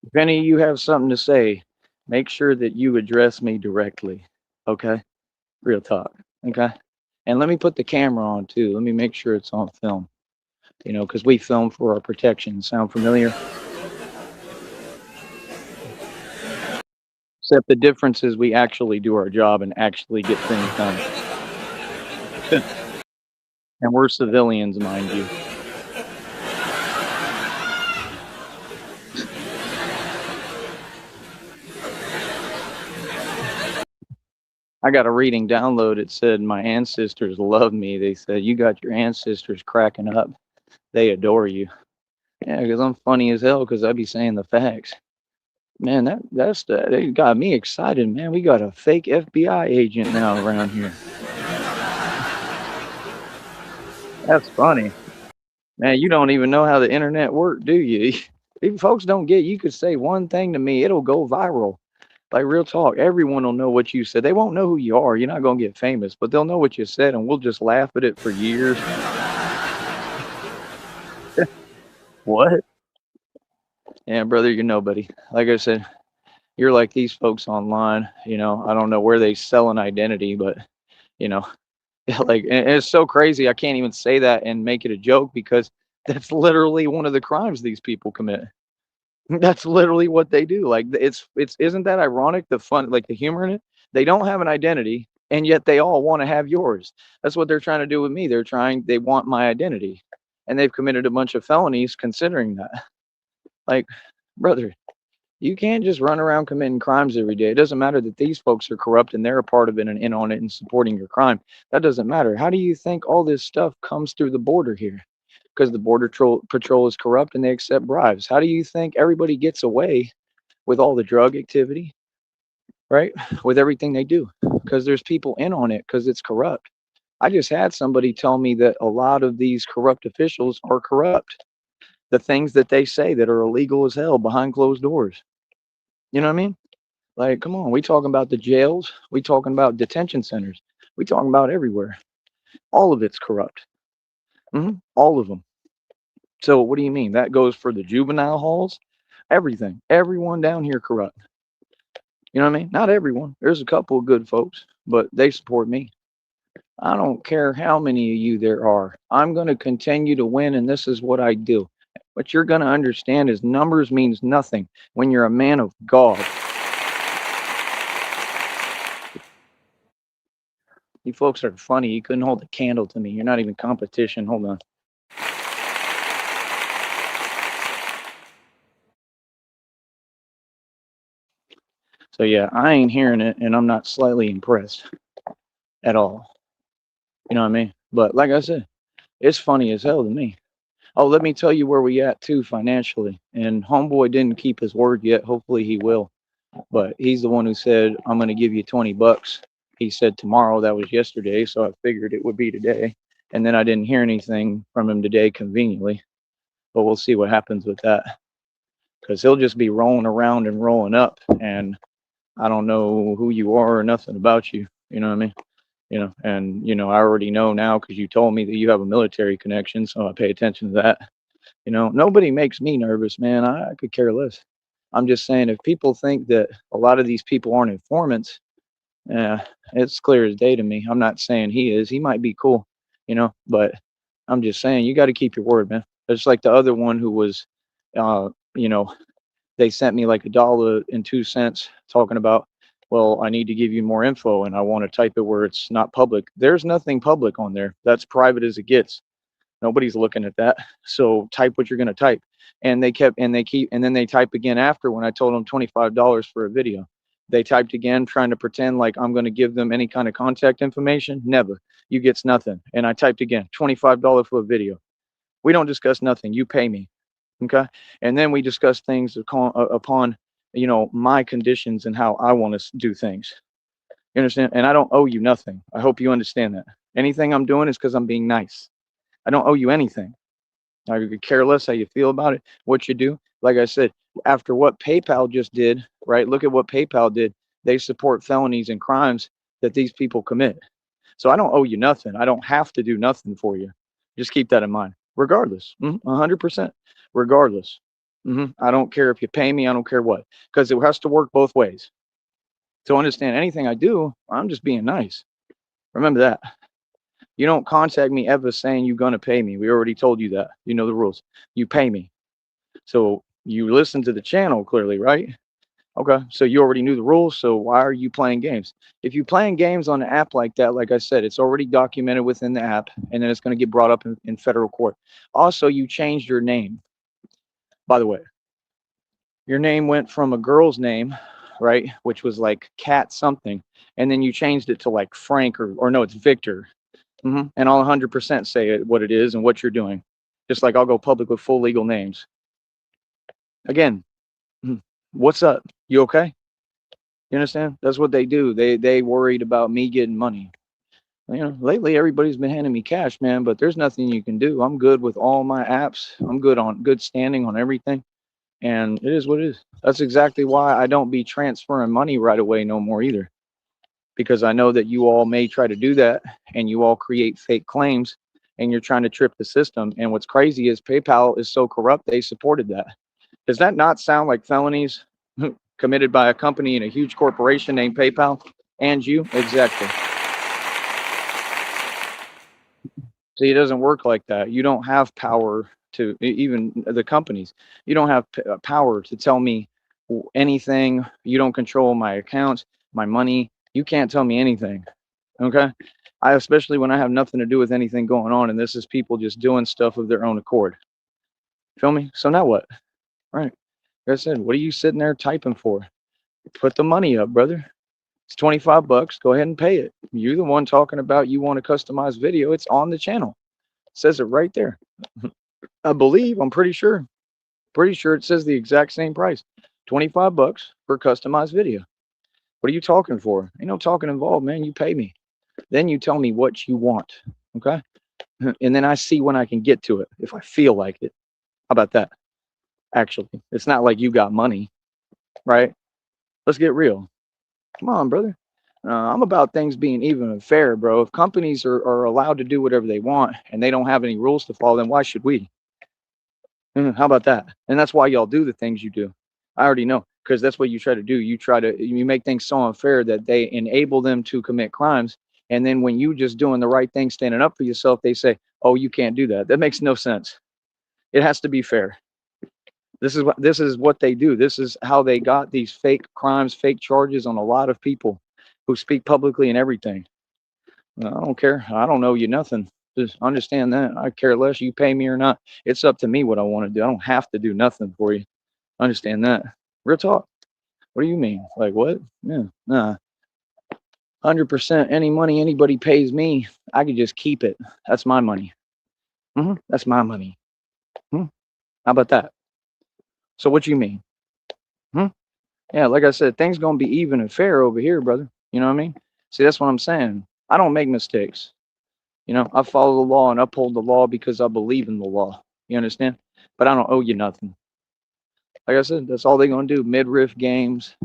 if any of you have something to say, make sure that you address me directly. Okay? Real talk. Okay? And let me put the camera on too. Let me make sure it's on film. Because we film for our protection. Sound familiar? Except the difference is we actually do our job and actually get things done. And we're civilians, mind you. I got a reading download. It said, my ancestors love me. They said, you got your ancestors cracking up. They adore you. Yeah, because I'm funny as hell because I be saying the facts. Man, they got me excited, man. We got a fake FBI agent now around here. That's funny. Man, you don't even know how the internet works, do you? Even folks don't get, you could say one thing to me, it'll go viral. Like real talk, everyone will know what you said. They won't know who you are. You're not gonna get famous, but they'll know what you said, and we'll just laugh at it for years. What? Yeah, brother, you're nobody. Like I said, you're like these folks online. I don't know where they sell an identity, but you know, like, and it's so crazy. I can't even say that and make it a joke because that's literally one of the crimes these people commit. That's literally what they do. Like it's isn't that ironic? The fun, like the humor in it. They don't have an identity, and yet they all want to have yours. That's what they're trying to do with me. They want my identity, and they've committed a bunch of felonies considering that. Like, brother, you can't just run around committing crimes every day. It doesn't matter that these folks are corrupt and they're a part of it and in on it and supporting your crime. That doesn't matter. How do you think all this stuff comes through the border here? Because the border patrol is corrupt and they accept bribes. How do you think everybody gets away with all the drug activity, right? With everything they do? Because there's people in on it because it's corrupt. I just had somebody tell me that a lot of these corrupt officials are corrupt. The things that they say that are illegal as hell behind closed doors. You know what I mean? Like, come on, we talking about the jails, we talking about detention centers, we talking about everywhere. All of it's corrupt. All of them. So what do you mean? That goes for the juvenile halls, Everything. Everyone down here corrupt. You know what I mean? Not everyone. There's a couple of good folks, but they support me. I don't care how many of you there are. I'm going to continue to win, and this is what I do. What you're going to understand is numbers means nothing when you're a man of God. You folks are funny. You couldn't hold a candle to me. You're not even competition. Hold on. So yeah, I ain't hearing it, and I'm not slightly impressed at all. You know what I mean? But like I said, it's funny as hell to me. Oh, let me tell you where we at too financially. And homeboy didn't keep his word yet. Hopefully he will. But he's the one who said, I'm going to give you $20. He said tomorrow. That was yesterday. So I figured it would be today. And then I didn't hear anything from him today conveniently. But we'll see what happens with that. Because he'll just be rolling around and rolling up. And I don't know who you are or nothing about you. You know what I mean? You know, and, you know, I already know now because you told me that you have a military connection. So I pay attention to that. You know, nobody makes me nervous, man. I could care less. I'm just saying, if people think that a lot of these people aren't informants, yeah, it's clear as day to me. I'm not saying he is. He might be cool, you know, but I'm just saying you got to keep your word, man. It's like the other one who was, you know, they sent me like $1.02 talking about, well, I need to give you more info and I want to type it where it's not public. There's nothing public on there. That's private as it gets. Nobody's looking at that. So type what you're going to type. And they kept, and they keep, and then they type again after when I told them $25 for a video. They typed again, trying to pretend like I'm going to give them any kind of contact information. Never. You gets nothing. And I typed again, $25 for a video. We don't discuss nothing. You pay me. Okay. And then we discuss things upon, you know, my conditions and how I want to do things. You understand? And I don't owe you nothing. I hope you understand that. Anything I'm doing is because I'm being nice. I don't owe you anything. I could care less how you feel about it, what you do. Like I said, after what PayPal just did, right? Look at what PayPal did. They support felonies and crimes that these people commit. So I don't owe you nothing. I don't have to do nothing for you. Just keep that in mind. Regardless, 100%. Regardless, I don't care if you pay me. I don't care what, because it has to work both ways. To understand anything I do, I'm just being nice. Remember that. You don't contact me ever saying you're going to pay me. We already told you that. You know the rules. You pay me. So you listen to the channel clearly, right? Okay. So you already knew the rules. So why are you playing games? If you're playing games on an app like that, like I said, it's already documented within the app and then it's going to get brought up in federal court. Also, you changed your name, by the way. Your name went from a girl's name, right? Which was like Cat something. And then you changed it to like Frank or no, it's Victor. And I'll 100% say what it is and what you're doing. Just like I'll go public with full legal names. Again, what's up? You okay? You understand? That's what they do. They worried about me getting money. You know, lately everybody's been handing me cash, man, but there's nothing you can do. I'm good with all my apps. I'm good standing on everything. And it is what it is. That's exactly why I don't be transferring money right away no more either. Because I know that you all may try to do that and you all create fake claims and you're trying to trip the system. And what's crazy is PayPal is so corrupt, they supported that. Does that not sound like felonies committed by a company in a huge corporation named PayPal? And you? Exactly. See, it doesn't work like that. You don't have power to, even the companies, you don't have power to tell me anything. You don't control my accounts, my money. You can't tell me anything. Okay. Especially when I have nothing to do with anything going on, and this is people just doing stuff of their own accord. Feel me? So now what? Right. Like I said, what are you sitting there typing for? Put the money up, brother. It's $25. Go ahead and pay it. You're the one talking about you want a customized video. It's on the channel. It says it right there. I believe, I'm pretty sure it says the exact same price. $25 for customized video. What are you talking for? Ain't no talking involved, man. You pay me. Then you tell me what you want. Okay. And then I see when I can get to it if I feel like it. How about that? Actually, it's not like you got money, right? Let's get real. Come on, brother. I'm about things being even and fair, bro. If companies are allowed to do whatever they want and they don't have any rules to follow, then why should we? How about that? And that's why y'all do the things you do. I already know because that's what you try to do. You make things so unfair that they enable them to commit crimes. And then when you just doing the right thing, standing up for yourself, they say, "Oh, you can't do that." That makes no sense. It has to be fair. This is what they do. This is how they got these fake crimes, fake charges on a lot of people who speak publicly and everything. I don't care. I don't know you nothing. Just understand that. I care less you pay me or not. It's up to me what I want to do. I don't have to do nothing for you. Understand that. Real talk. What do you mean? Like what? Yeah. Nah. 100% any money anybody pays me, I could just keep it. That's my money. That's my money. Hmm? How about that? So what you mean? Hmm? Yeah, like I said, things gonna be even and fair over here, brother. You know what I mean? See, that's what I'm saying. I don't make mistakes. I follow the law and uphold the law because I believe in the law. You understand? But I don't owe you nothing. Like I said, that's all they're gonna do. Midriff games,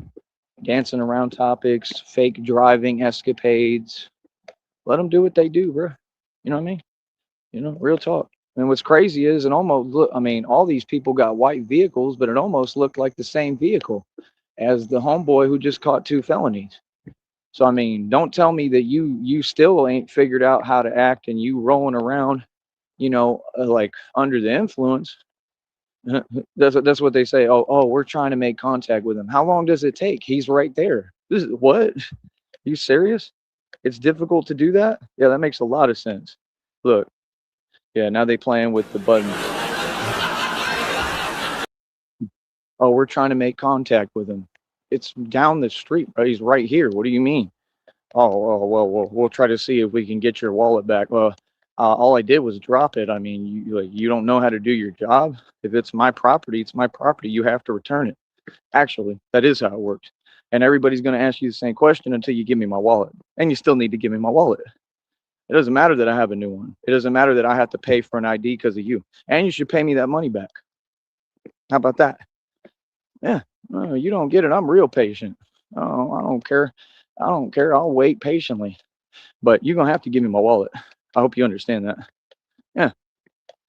dancing around topics, fake driving escapades. Let them do what they do, bro. You know what I mean? Real talk. And what's crazy is it almost look. I mean, all these people got white vehicles, but it almost looked like the same vehicle as the homeboy who just caught 2 felonies. So I mean, don't tell me that you still ain't figured out how to act and you rolling around, like under the influence. That's what they say. Oh, we're trying to make contact with him. How long does it take? He's right there. This is what? You serious? It's difficult to do that? Yeah, that makes a lot of sense. Look, yeah, now they playing with the button. Oh, we're trying to make contact with him. It's down the street, bro. He's right here. What do you mean? Oh, well, we'll try to see if we can get your wallet back. Well, all I did was drop it. I mean, you don't know how to do your job. If it's my property, it's my property. You have to return it. Actually, that is how it works. And everybody's going to ask you the same question until you give me my wallet. And you still need to give me my wallet. It doesn't matter that I have a new one. It doesn't matter that I have to pay for an ID because of you. And you should pay me that money back. How about that? Yeah. You don't get it. I'm real patient. Oh, I don't care. I don't care. I'll wait patiently. But you're going to have to give me my wallet. I hope you understand that. Yeah.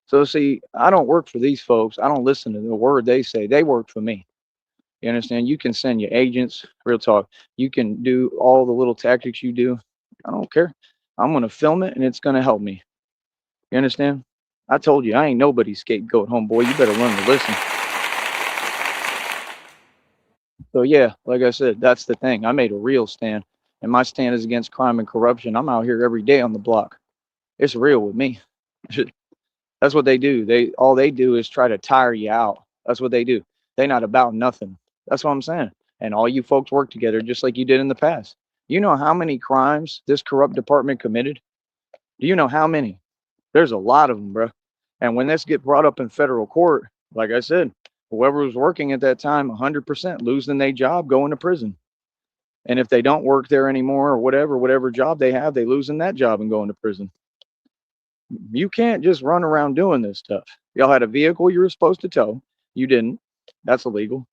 So, see, I don't work for these folks. I don't listen to the word they say. They work for me. You understand? You can send your agents, real talk. You can do all the little tactics you do. I don't care. I'm going to film it and it's going to help me. You understand? I told you, I ain't nobody's scapegoat, homeboy. You better learn to listen. So, yeah, like I said, that's the thing. I made a real stand, and my stand is against crime and corruption. I'm out here every day on the block. It's real with me. That's what they do. All they do is try to tire you out. That's what they do. They not about nothing. That's what I'm saying. And all you folks work together just like you did in the past. You know how many crimes this corrupt department committed? Do you know how many? There's a lot of them, bro. And when this get brought up in federal court, like I said, whoever was working at that time, 100% losing their job, going to prison. And if they don't work there anymore or whatever job they have, they losing that job and going to prison. You can't just run around doing this stuff. Y'all had a vehicle you were supposed to tow. You didn't. That's illegal.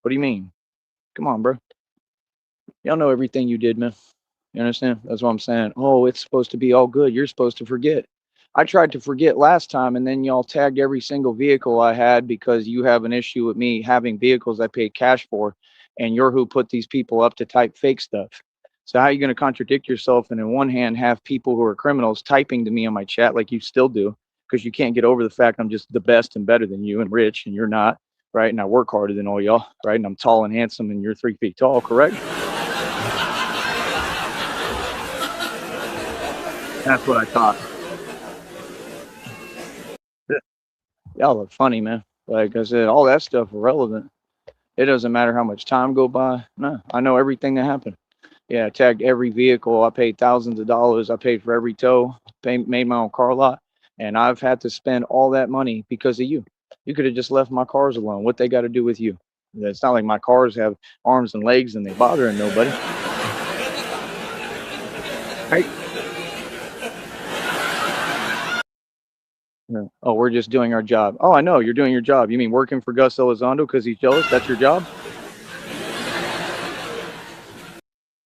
What do you mean? Come on, bro. Y'all know everything you did, man. You understand? That's what I'm saying. Oh, it's supposed to be all good. You're supposed to forget. I tried to forget last time, and then y'all tagged every single vehicle I had because you have an issue with me having vehicles I paid cash for, and you're who put these people up to type fake stuff. So how are you going to contradict yourself and in one hand have people who are criminals typing to me on my chat like you still do because you can't get over the fact I'm just the best and better than you and rich and you're not, right? And I work harder than all y'all, right? And I'm tall and handsome and you're 3 feet tall, correct? That's what I thought. Y'all are funny, man. Like I said, all that stuff irrelevant. It doesn't matter how much time go by. No, I know everything that happened. Yeah, I tagged every vehicle. I paid thousands of dollars. I paid for every tow. Made my own car lot, and I've had to spend all that money because of you. You could have just left my cars alone. What they got to do with you? It's not like my cars have arms and legs and they bothering nobody. Right? Yeah. Oh, we're just doing our job. Oh, I know you're doing your job. You mean working for Gus Elizondo because he's jealous? That's your job?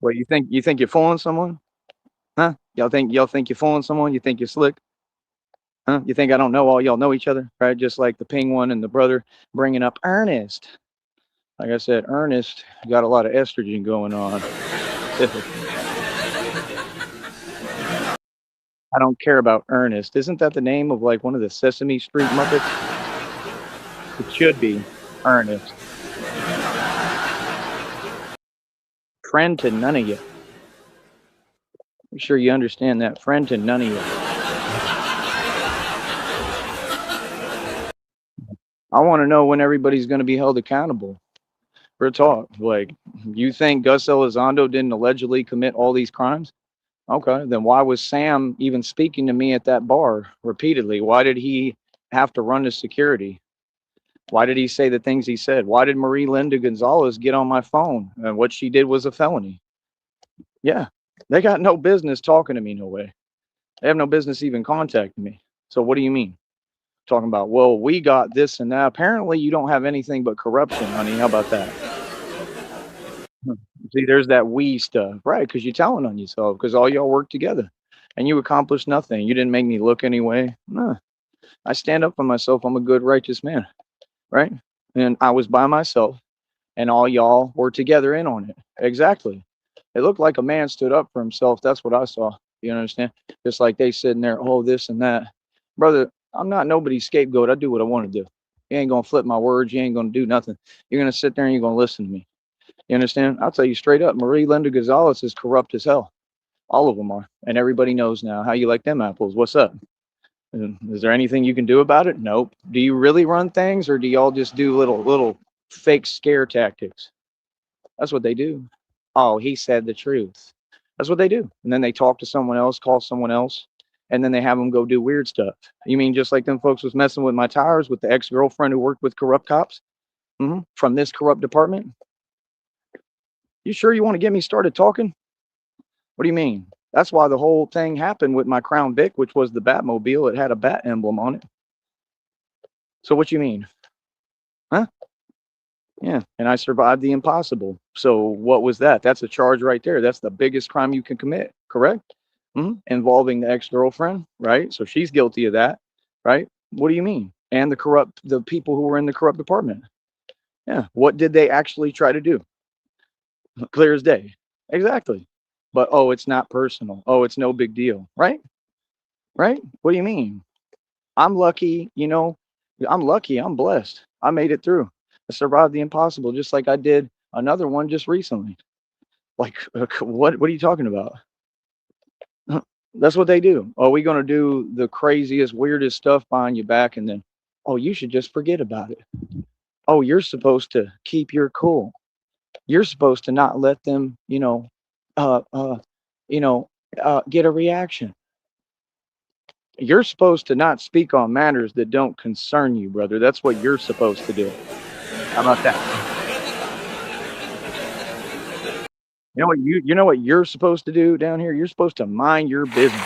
What you think you're fooling someone? Huh? Y'all think you're fooling someone? You think you're slick? Huh? You think I don't know all y'all know each other, right? Just like the ping one and the brother bringing up Ernest. Like I said, Ernest got a lot of estrogen going on. I don't care about Ernest. Isn't that the name of like one of the Sesame Street Muppets? It should be Ernest. Friend to none of you. Make sure you understand that. Friend to none of you. I want to know when everybody's going to be held accountable. For talk. Like, you think Gus Elizondo didn't allegedly commit all these crimes? Okay, then why was Sam even speaking to me at that bar repeatedly? Why did he have to run his security? Why did he say the things he said? Why did Marie Linda Gonzalez get on my phone? And what she did was a felony. Yeah, they got no business talking to me, no way. They have no business even contacting me. So what do you mean? Talking about, well, we got this and that. Apparently you don't have anything but corruption, honey. How about that? See, there's that we stuff, right? Because you're telling on yourself, because all y'all work together and you accomplished nothing. You didn't make me look anyway. No, I stand up for myself. I'm a good, righteous man, right? And I was by myself and all y'all were together in on it. Exactly. It looked like a man stood up for himself. That's what I saw. You understand? Just like they sitting there, oh, this and that. Brother, I'm not nobody's scapegoat. I do what I want to do. You ain't going to flip my words. You ain't going to do nothing. You're going to sit there and you're going to listen to me. You understand? I'll tell you straight up, Marie Linda Gonzalez is corrupt as hell. All of them are. And everybody knows now. How you like them apples? What's up? Is there anything you can do about it? Nope. Do you really run things or do y'all just do little fake scare tactics? That's what they do. Oh, he said the truth. That's what they do. And then they talk to someone else, call someone else, and then they have them go do weird stuff. You mean just like them folks was messing with my tires with the ex-girlfriend who worked with corrupt cops from this corrupt department? You sure you want to get me started talking? What do you mean? That's why the whole thing happened with my Crown Vic, which was the Batmobile. It had a bat emblem on it. So what you mean? Huh? Yeah, and I survived the impossible. So what was that? That's a charge right there. That's the biggest crime you can commit, correct? Involving the ex-girlfriend, right? So she's guilty of that, right? What do you mean? And the people who were in the corrupt department. Yeah. What did they actually try to do? Clear as day. Exactly. But oh, it's not personal. Oh, it's no big deal, right? Right? What do you mean? I'm lucky, I'm lucky, I'm blessed. I made it through. I survived the impossible just like I did another one just recently. Like what are you talking about? That's what they do. Oh, we're going to do the craziest, weirdest stuff behind your back and then oh, you should just forget about it. Oh, you're supposed to keep your cool. You're supposed to not let them, uh, uh, get a reaction. You're supposed to not speak on matters that don't concern you, brother. That's what you're supposed to do. How about that? You know what you're supposed to do down here? You're supposed to mind your business.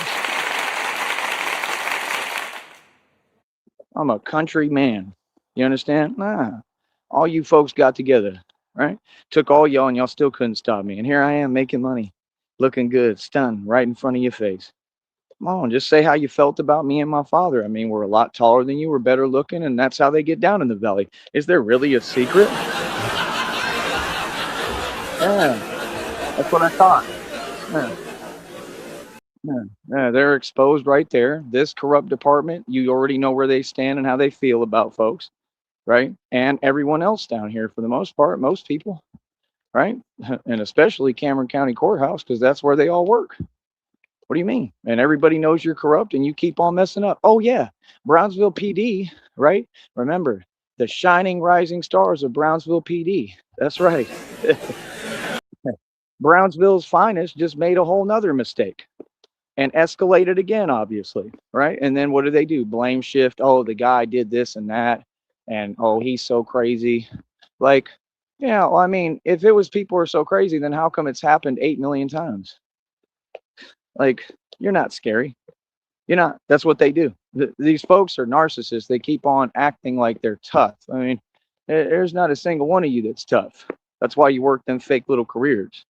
I'm a country man. You understand? Nah. All you folks got together, right? Took all y'all and y'all still couldn't stop me. And here I am making money, looking good, stunned right in front of your face. Come on, just say how you felt about me and my father. I mean, we're a lot taller than you, we're better looking, and that's how they get down in the valley. Is there really a secret? Yeah, that's what I thought. Yeah. Yeah, they're exposed right there. This corrupt department, you already know where they stand and how they feel about folks, right? And everyone else down here, for the most part, most people, right? And especially Cameron County Courthouse, because that's where they all work. What do you mean? And everybody knows you're corrupt and you keep on messing up. Oh, yeah. Brownsville PD, right? Remember, the shining rising stars of Brownsville PD. That's right. Brownsville's finest just made a whole nother mistake and escalated again, obviously, right? And then what do? Blame shift. Oh, the guy did this and that. And oh, he's so crazy. Like, yeah, well, I mean, if it was people are so crazy, then how come it's happened 8 million times? Like, you're not scary. You're not. That's what they do. These folks are narcissists. They keep on acting like they're tough. I mean, there's not a single one of you that's tough. That's why you work them fake little careers.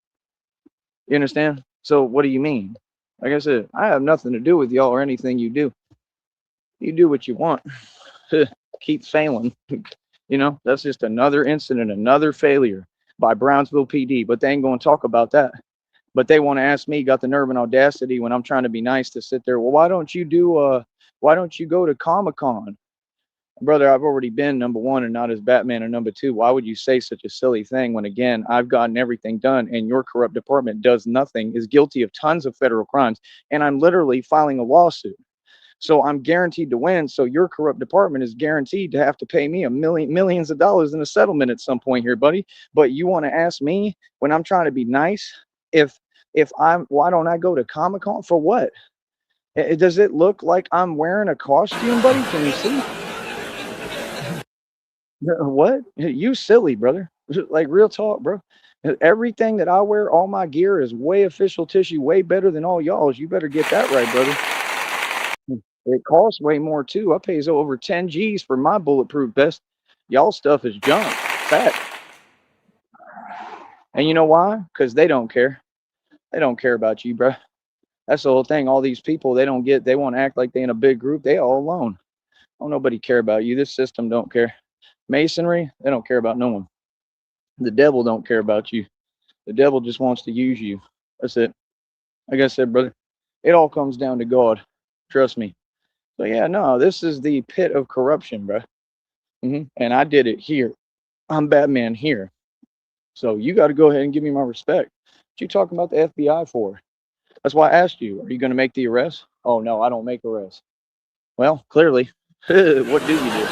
You understand? So what do you mean? Like I said, I have nothing to do with y'all or anything you do. You do what you want. Keep failing. You know, that's just another incident, another failure by Brownsville PD. But they ain't going to talk about that. But they want to ask me, got the nerve and audacity when I'm trying to be nice to sit there. Well, why don't you go to Comic Con? Brother, I've already been, number one, and not as Batman, and number two, why would you say such a silly thing when, again, I've gotten everything done and your corrupt department does nothing, is guilty of tons of federal crimes, and I'm literally filing a lawsuit. So I'm guaranteed to win. So your corrupt department is guaranteed to have to pay me millions of dollars in a settlement at some point here, buddy. But you want to ask me when I'm trying to be nice, if why don't I go to Comic Con for what? Does it look like I'm wearing a costume, buddy? Can you see? What? You silly, brother. Like real talk, bro. Everything that I wear, all my gear is way official tissue, way better than all y'all's. You better get that right, brother. It costs way more too. I pays over 10 G's for my bulletproof vest. Y'all stuff is junk. Fat. And you know why? Because they don't care. They don't care about you, bro. That's the whole thing. All these people, they want to act like they in a big group. They all alone. Don't nobody care about you. This system don't care. Masonry, they don't care about no one. The devil don't care about you. The devil just wants to use you. That's it. Like I said, brother, it all comes down to God. Trust me. So yeah, no, this is the pit of corruption, bro. And I did it here. I'm Batman here. So you got to go ahead and give me my respect. What you talking about the FBI for? That's why I asked you. Are you going to make the arrest? Oh no, I don't make arrests. Well, clearly, what do you do?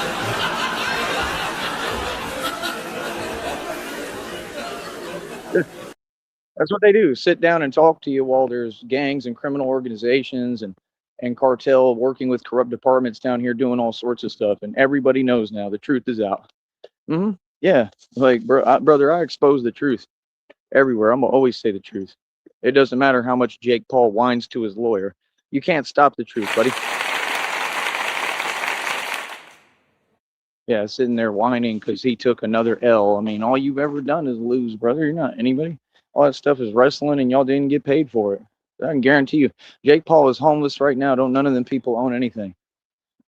That's what they do. Sit down and talk to you while there's gangs and criminal organizations and cartel working with corrupt departments down here doing all sorts of stuff. And everybody knows now the truth is out. Yeah, like brother, I expose the truth everywhere. I'm gonna always say the truth. It doesn't matter how much Jake Paul whines to his lawyer. You can't stop the truth, buddy. Yeah, sitting there whining because he took another L. I mean, all you've ever done is lose, brother. You're not anybody. All that stuff is wrestling, and y'all didn't get paid for it. I can guarantee you, Jake Paul is homeless right now. Don't none of them people own anything.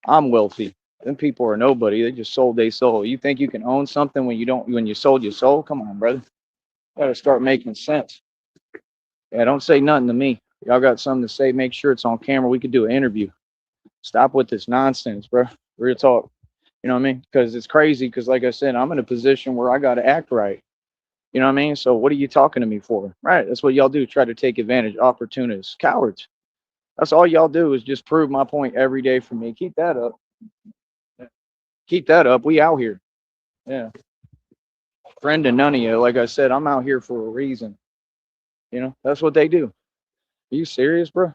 I'm wealthy. Them people are nobody. They just sold their soul. You think you can own something when you don't? When you sold your soul? Come on, brother. Gotta start making sense. Yeah, don't say nothing to me. Y'all got something to say? Make sure it's on camera. We could do an interview. Stop with this nonsense, bro. Real talk. You know what I mean? Because it's crazy. Because like I said, I'm in a position where I got to act right. You know what I mean? So what are you talking to me for? Right. That's what y'all do. Try to take advantage. Opportunists. Cowards. That's all y'all do is just prove my point every day for me. Keep that up. Keep that up. We out here. Yeah. Friend to none of you. Like I said, I'm out here for a reason. You know, that's what they do. Are you serious, bro?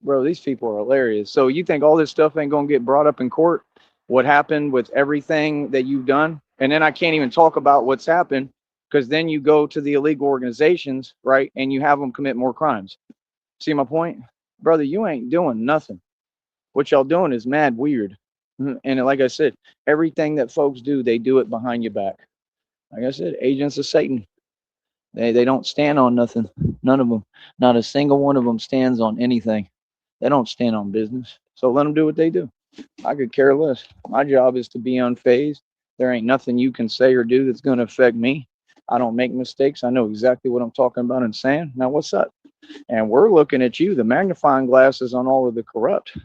Bro, these people are hilarious. So you think all this stuff ain't gonna get brought up in court? What happened with everything that you've done? And then I can't even talk about what's happened because then you go to the illegal organizations, right? And you have them commit more crimes. See my point? Brother, you ain't doing nothing. What y'all doing is mad weird. And like I said, everything that folks do, they do it behind your back. Like I said, agents of Satan. They don't stand on nothing. None of them. Not a single one of them stands on anything. They don't stand on business. So let them do what they do. I could care less. My job is to be unfazed. There ain't nothing you can say or do that's going to affect me. I don't make mistakes. I know exactly what I'm talking about and saying. Now, what's up? And we're looking at you, the magnifying glasses on all of the corrupt.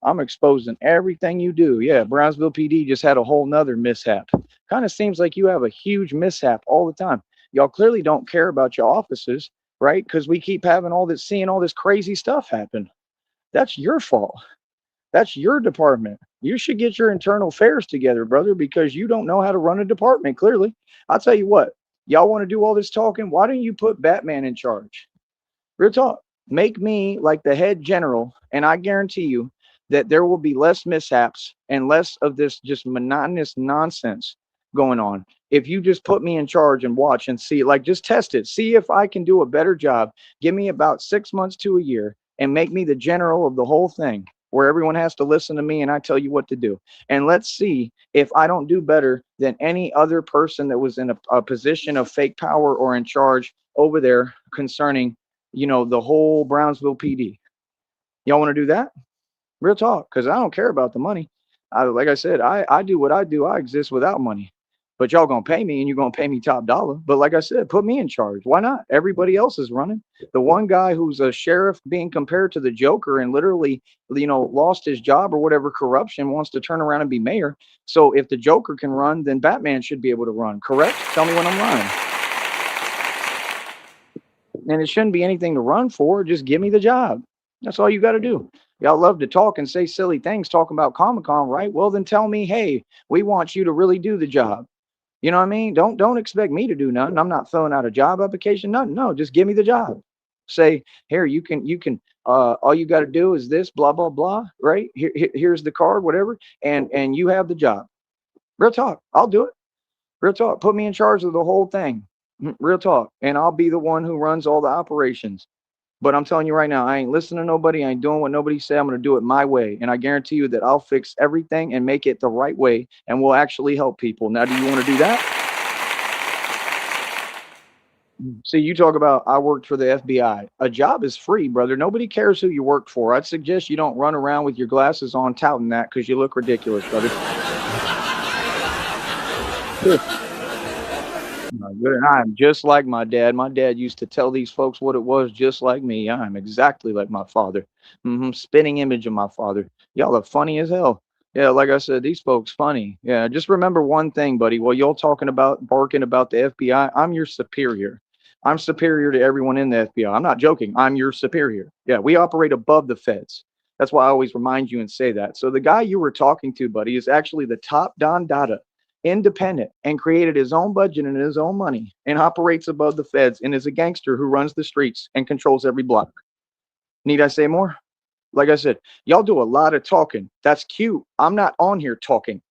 I'm exposing everything you do. Yeah, Brownsville PD just had a whole nother mishap. Kind of seems like you have a huge mishap all the time. Y'all clearly don't care about your offices, right? Because we keep having all this, seeing all this crazy stuff happen. That's your fault. That's your department. You should get your internal affairs together, brother, because you don't know how to run a department, clearly. I'll tell you what, y'all want to do all this talking? Why don't you put Batman in charge? Real talk. Make me like the head general, and I guarantee you that there will be less mishaps and less of this just monotonous nonsense going on. If you just put me in charge and watch and see, like just test it, see if I can do a better job. Give me about 6 months to a year and make me the general of the whole thing where everyone has to listen to me and I tell you what to do. And let's see if I don't do better than any other person that was in a position of fake power or in charge over there concerning, the whole Brownsville PD. Y'all want to do that? Real talk, because I don't care about the money. Like I said, I do what I do. I exist without money. But y'all gonna pay me and you're gonna pay me top dollar. But like I said, put me in charge. Why not? Everybody else is running. The one guy who's a sheriff being compared to the Joker and literally, lost his job or whatever corruption wants to turn around and be mayor. So if the Joker can run, then Batman should be able to run. Correct? Tell me when I'm lying. And it shouldn't be anything to run for. Just give me the job. That's all you got to do. Y'all love to talk and say silly things talking about Comic Con, right? Well, then tell me, hey, we want you to really do the job. You know what I mean? Don't expect me to do nothing. I'm not filling out a job application, nothing. No, just give me the job. Say, here, you can all you got to do is this, blah, blah, blah, right? Here's the card, whatever, and you have the job. Real talk. I'll do it. Real talk. Put me in charge of the whole thing. Real talk. And I'll be the one who runs all the operations. But I'm telling you right now, I ain't listening to nobody. I ain't doing what nobody say. I'm going to do it my way. And I guarantee you that I'll fix everything and make it the right way and will actually help people. Now, do you want to do that? See, you talk about I worked for the FBI. A job is free, brother. Nobody cares who you work for. I'd suggest you don't run around with your glasses on touting that because you look ridiculous, brother. Good. And I'm just like my dad. My dad used to tell these folks what it was, just like me. I'm exactly like my father. Spitting image of my father. Y'all are funny as hell. Yeah, like I said, these folks funny. Yeah, just remember one thing, buddy. While y'all talking about barking about the FBI, I'm your superior. I'm superior to everyone in the FBI. I'm not joking. I'm your superior. Yeah, we operate above the feds. That's why I always remind you and say that. So the guy you were talking to, buddy, is actually the top Don Dada, independent, and created his own budget and his own money and operates above the feds and is a gangster who runs the streets and controls every block. Need I say more? Like I said, y'all do a lot of talking. That's cute. I'm not on here talking.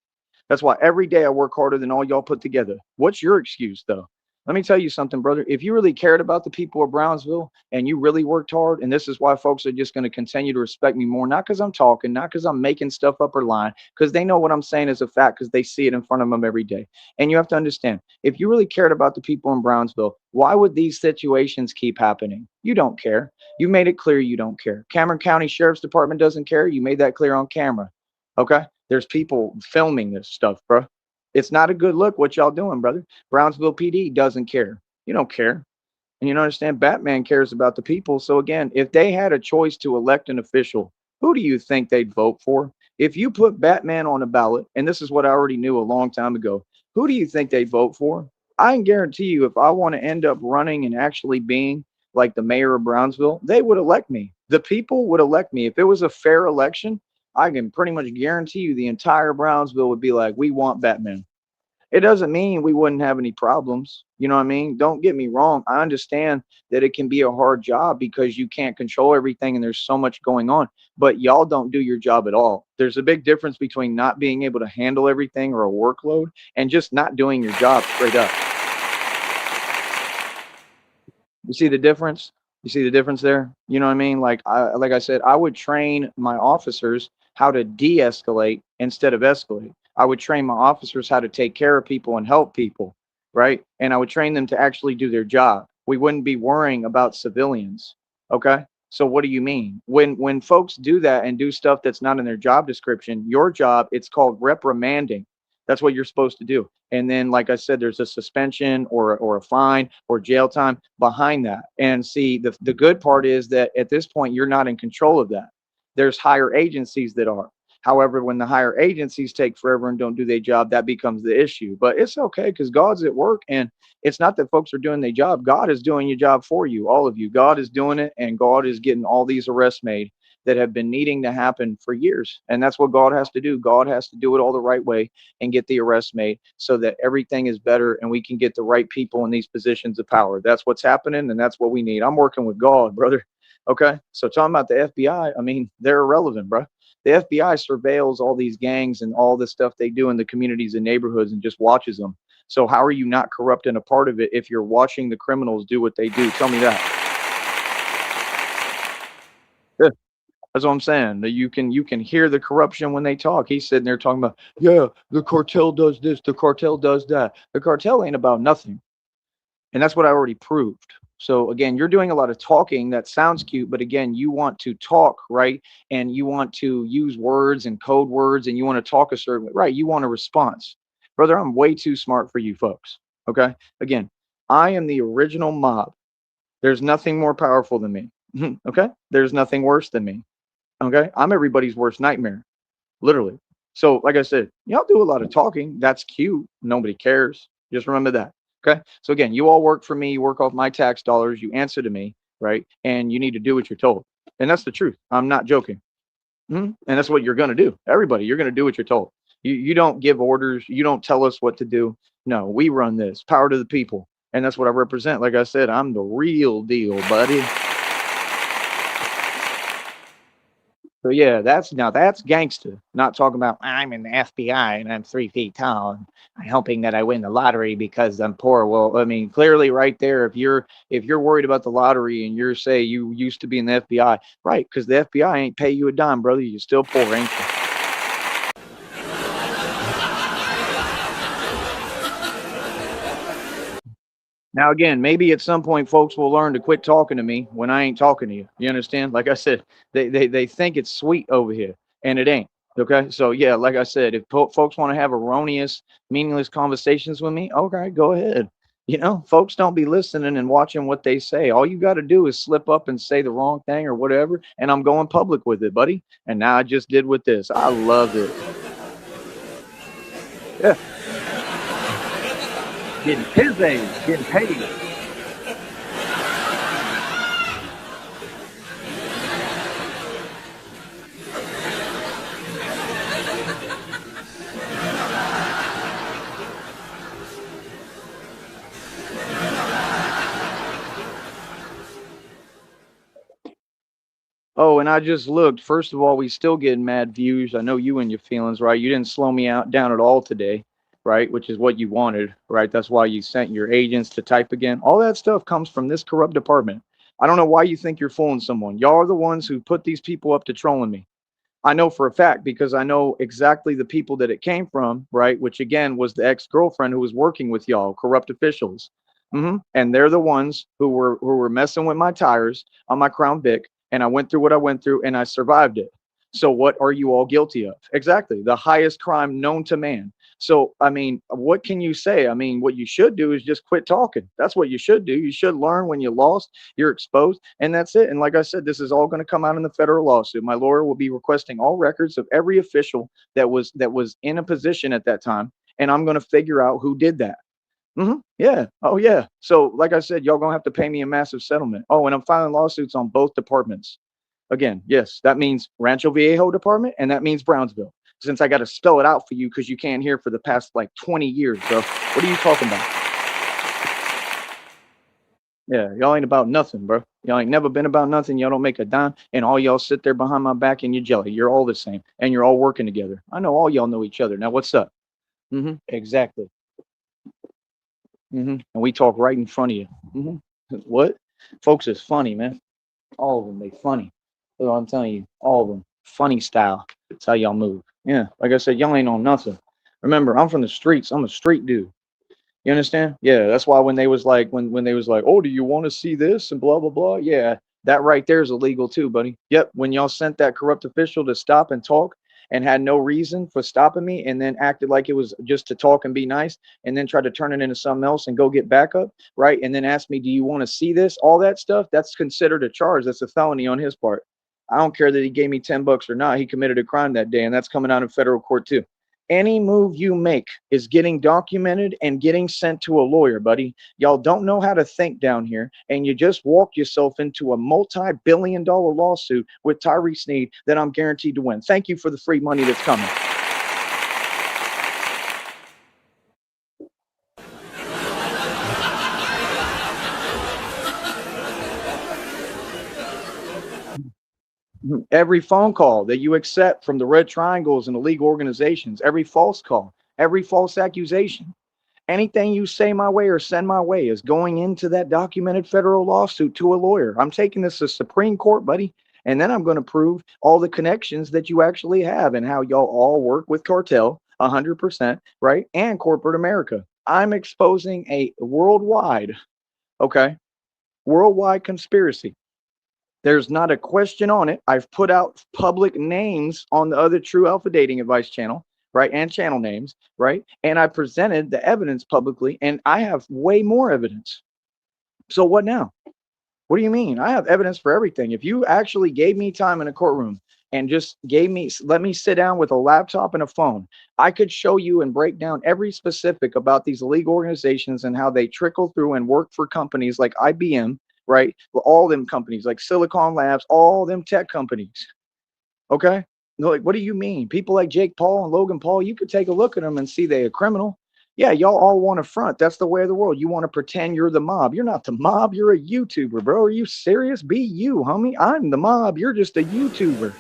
That's why every day I work harder than all y'all put together. What's your excuse, though? Let me tell you something, brother. If you really cared about the people of Brownsville and you really worked hard, and this is why folks are just going to continue to respect me more, not because I'm talking, not because I'm making stuff up or lying, because they know what I'm saying is a fact because they see it in front of them every day. And you have to understand, if you really cared about the people in Brownsville, why would these situations keep happening? You don't care. You made it clear you don't care. Cameron County Sheriff's Department doesn't care. You made that clear on camera. Okay? There's people filming this stuff, bro. It's not a good look what y'all doing, brother. Brownsville PD doesn't care. You don't care. And you don't understand, Batman cares about the people. So again, if they had a choice to elect an official, who do you think they'd vote for? If you put Batman on a ballot, and this is what I already knew a long time ago, who do you think they'd vote for? I can guarantee you, if I want to end up running and actually being like the mayor of Brownsville, they would elect me. The people would elect me. If it was a fair election, I can pretty much guarantee you the entire Brownsville would be like, we want Batman. It doesn't mean we wouldn't have any problems. You know what I mean? Don't get me wrong. I understand that it can be a hard job because you can't control everything and there's so much going on, but y'all don't do your job at all. There's a big difference between not being able to handle everything or a workload and just not doing your job straight up. You see the difference? You see the difference there? You know what I mean? Like I said, I would train my officers how to de-escalate instead of escalate. I would train my officers how to take care of people and help people, right? And I would train them to actually do their job. We wouldn't be worrying about civilians. Okay? So what do you mean? When folks do that and do stuff that's not in their job description, your job, it's called reprimanding. That's what you're supposed to do. And then, like I said, there's a suspension or a fine or jail time behind that. And see, the good part is that at this point, you're not in control of that. There's higher agencies that are. However, when the higher agencies take forever and don't do their job, that becomes the issue. But it's okay because God's at work, and it's not that folks are doing their job. God is doing your job for you, all of you. God is doing it, and God is getting all these arrests made that have been needing to happen for years. And that's what God has to do. God has to do it all the right way and get the arrests made so that everything is better and we can get the right people in these positions of power. That's what's happening, and that's what we need. I'm working with God, brother. Okay. So talking about the FBI, I mean, they're irrelevant, bro. The FBI surveils all these gangs and all the stuff they do in the communities and neighborhoods and just watches them. So how are you not corrupt and a part of it if you're watching the criminals do what they do? Tell me that. Yeah, that's what I'm saying. That you can hear the corruption when they talk. He's sitting there talking about, yeah, the cartel does this, the cartel does that. The cartel ain't about nothing. And that's what I already proved. So again, you're doing a lot of talking that sounds cute, but again, you want to talk, right? And you want to use words and code words and you want to talk a certain way, right? You want a response. Brother, I'm way too smart for you folks. Okay. Again, I am the original mob. There's nothing more powerful than me. Okay. There's nothing worse than me. Okay. I'm everybody's worst nightmare, literally. So, like I said, y'all do a lot of talking. That's cute. Nobody cares. Just remember that. Okay. So, again, you all work for me. You work off my tax dollars. You answer to me, right? And you need to do what you're told. And that's the truth. I'm not joking. And that's what you're going to do. Everybody, you're going to do what you're told. You don't give orders. You don't tell us what to do. No, we run this. Power to the people. And that's what I represent. Like I said, I'm the real deal, buddy. So yeah, that's gangster. Not talking about I'm in the FBI and I'm 3 feet tall and I'm hoping that I win the lottery because I'm poor. Well, I mean, clearly right there, if you're worried about the lottery and you're say you used to be in the FBI, right? Because the FBI ain't pay you a dime, brother. You're still poor, ain't you? Now again, maybe at some point folks will learn to quit talking to me when I ain't talking to you. You understand? Like I said, they think it's sweet over here and it ain't. Okay? So yeah, like I said, if folks want to have erroneous, meaningless conversations with me, okay, go ahead. Folks don't be listening and watching what they say. All you got to do is slip up and say the wrong thing or whatever, and I'm going public with it, buddy. And now I just did with this. I love it. Yeah, getting pizzy, getting paid. Oh, and I just looked. First of all, we still getting mad views. I know you and your feelings, right? You didn't slow me out down at all today, right? Which is what you wanted, right? That's why you sent your agents to type again. All that stuff comes from this corrupt department. I don't know why you think you're fooling someone. Y'all are the ones who put these people up to trolling me. I know for a fact because I know exactly the people that it came from, right? Which again was the ex-girlfriend who was working with y'all, corrupt officials. And they're the ones who were messing with my tires on my Crown Vic, and I went through what I went through, and I survived it. So what are you all guilty of? Exactly, the highest crime known to man. So I mean, what can you say? I mean, what you should do is just quit talking. That's what you should do. You should learn when you lost, you're exposed, and that's it. And like I said, this is all going to come out in the federal lawsuit. My lawyer will be requesting all records of every official that was in a position at that time, and I'm going to figure out who did that. Yeah. Oh yeah. So like I said, y'all gonna have to pay me a massive settlement. Oh, and I'm filing lawsuits on both departments. Again, yes, that means Rancho Viejo department and that means Brownsville. Since I got to spell it out for you because you can't hear for the past like 20 years, bro. What are you talking about? Yeah, y'all ain't about nothing, bro. Y'all ain't never been about nothing. Y'all don't make a dime, and all y'all sit there behind my back and you jelly. You're all the same, and you're all working together. I know all y'all know each other. Now, what's up? Exactly. And we talk right in front of you. What? Folks is funny, man. All of them, they funny. That's what I'm telling you. All of them. Funny style. That's how y'all move. Yeah. Like I said, y'all ain't on nothing. Remember, I'm from the streets. I'm a street dude. You understand? Yeah. That's why when they was like, when they was like, oh, do you want to see this and blah blah blah? Yeah, that right there is illegal too, buddy. Yep. When y'all sent that corrupt official to stop and talk and had no reason for stopping me and then acted like it was just to talk and be nice and then tried to turn it into something else and go get backup, right? And then ask me, do you want to see this? All that stuff, that's considered a charge. That's a felony on his part. I don't care that he gave me 10 bucks or not. He committed a crime that day, and that's coming out in federal court too. Any move you make is getting documented and getting sent to a lawyer, buddy. Y'all don't know how to think down here, and you just walked yourself into a multi-billion-dollar lawsuit with Tyree Sneed that I'm guaranteed to win. Thank you for the free money that's coming. Every phone call that you accept from the red triangles and the league organizations, every false call, every false accusation, anything you say my way or send my way is going into that documented federal lawsuit to a lawyer. I'm taking this to Supreme Court, buddy. And then I'm going to prove all the connections that you actually have and how y'all all work with cartel 100%, right? And corporate America. I'm exposing a worldwide, okay, Worldwide conspiracy. There's not a question on it. I've put out public names on the other True Alpha Dating Advice channel, right? And channel names, right? And I presented the evidence publicly, and I have way more evidence. So what now? What do you mean? I have evidence for everything. If you actually gave me time in a courtroom and just let me sit down with a laptop and a phone, I could show you and break down every specific about these illegal organizations and how they trickle through and work for companies like IBM, right? Well, all them companies like Silicon Labs, all them tech companies. Okay. No, like, what do you mean? People like Jake Paul and Logan Paul, you could take a look at them and see they a criminal. Yeah, y'all all want to front. That's the way of the world. You want to pretend you're the mob. You're not the mob. You're a YouTuber, bro. Are you serious? Be you, homie. I'm the mob. You're just a YouTuber.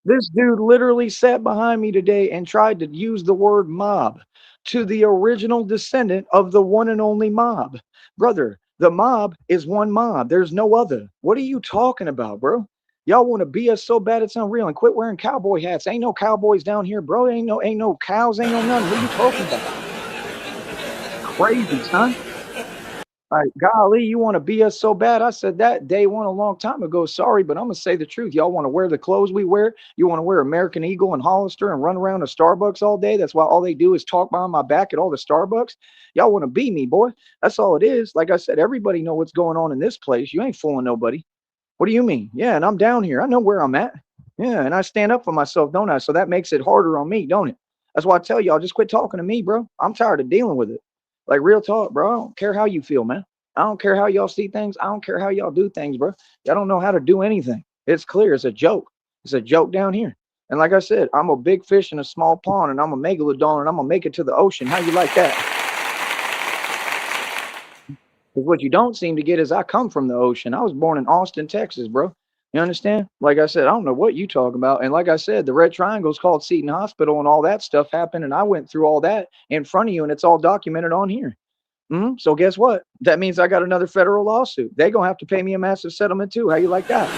This dude literally sat behind me today and tried to use the word mob to the original descendant of the one and only mob. Brother, the mob is one mob. There's no other. What are you talking about, bro? Y'all want to be us so bad it's unreal and quit wearing cowboy hats. Ain't no cowboys down here, bro. Ain't no cows, ain't no nothing. What are you talking about? Crazy, son. Like, golly, you want to be us so bad? I said that day one a long time ago. Sorry, but I'm gonna say the truth. Y'all want to wear the clothes we wear? You want to wear American Eagle and Hollister and run around to Starbucks all day? That's why all they do is talk behind my back at all the Starbucks. Y'all want to be me, boy? That's all it is. Like I said, everybody know what's going on in this place. You ain't fooling nobody. What do you mean? Yeah, and I'm down here. I know where I'm at. Yeah, and I stand up for myself, don't I? So that makes it harder on me, don't it? That's why I tell y'all, just quit talking to me, bro. I'm tired of dealing with it. Like real talk, bro. I don't care how you feel, man. I don't care how y'all see things. I don't care how y'all do things, bro. Y'all don't know how to do anything. It's clear. It's a joke. It's a joke down here. And like I said, I'm a big fish in a small pond, and I'm a megalodon, and I'm gonna make it to the ocean. How you like that? Because what you don't seem to get is I come from the ocean. I was born in Austin, Texas, bro. You understand? Like I said, I don't know what you talk about. And like I said, the Red Triangle is called Seton Hospital, and all that stuff happened. And I went through all that in front of you, and it's all documented on here. So guess what? That means I got another federal lawsuit. They're gonna have to pay me a massive settlement too. How you like that?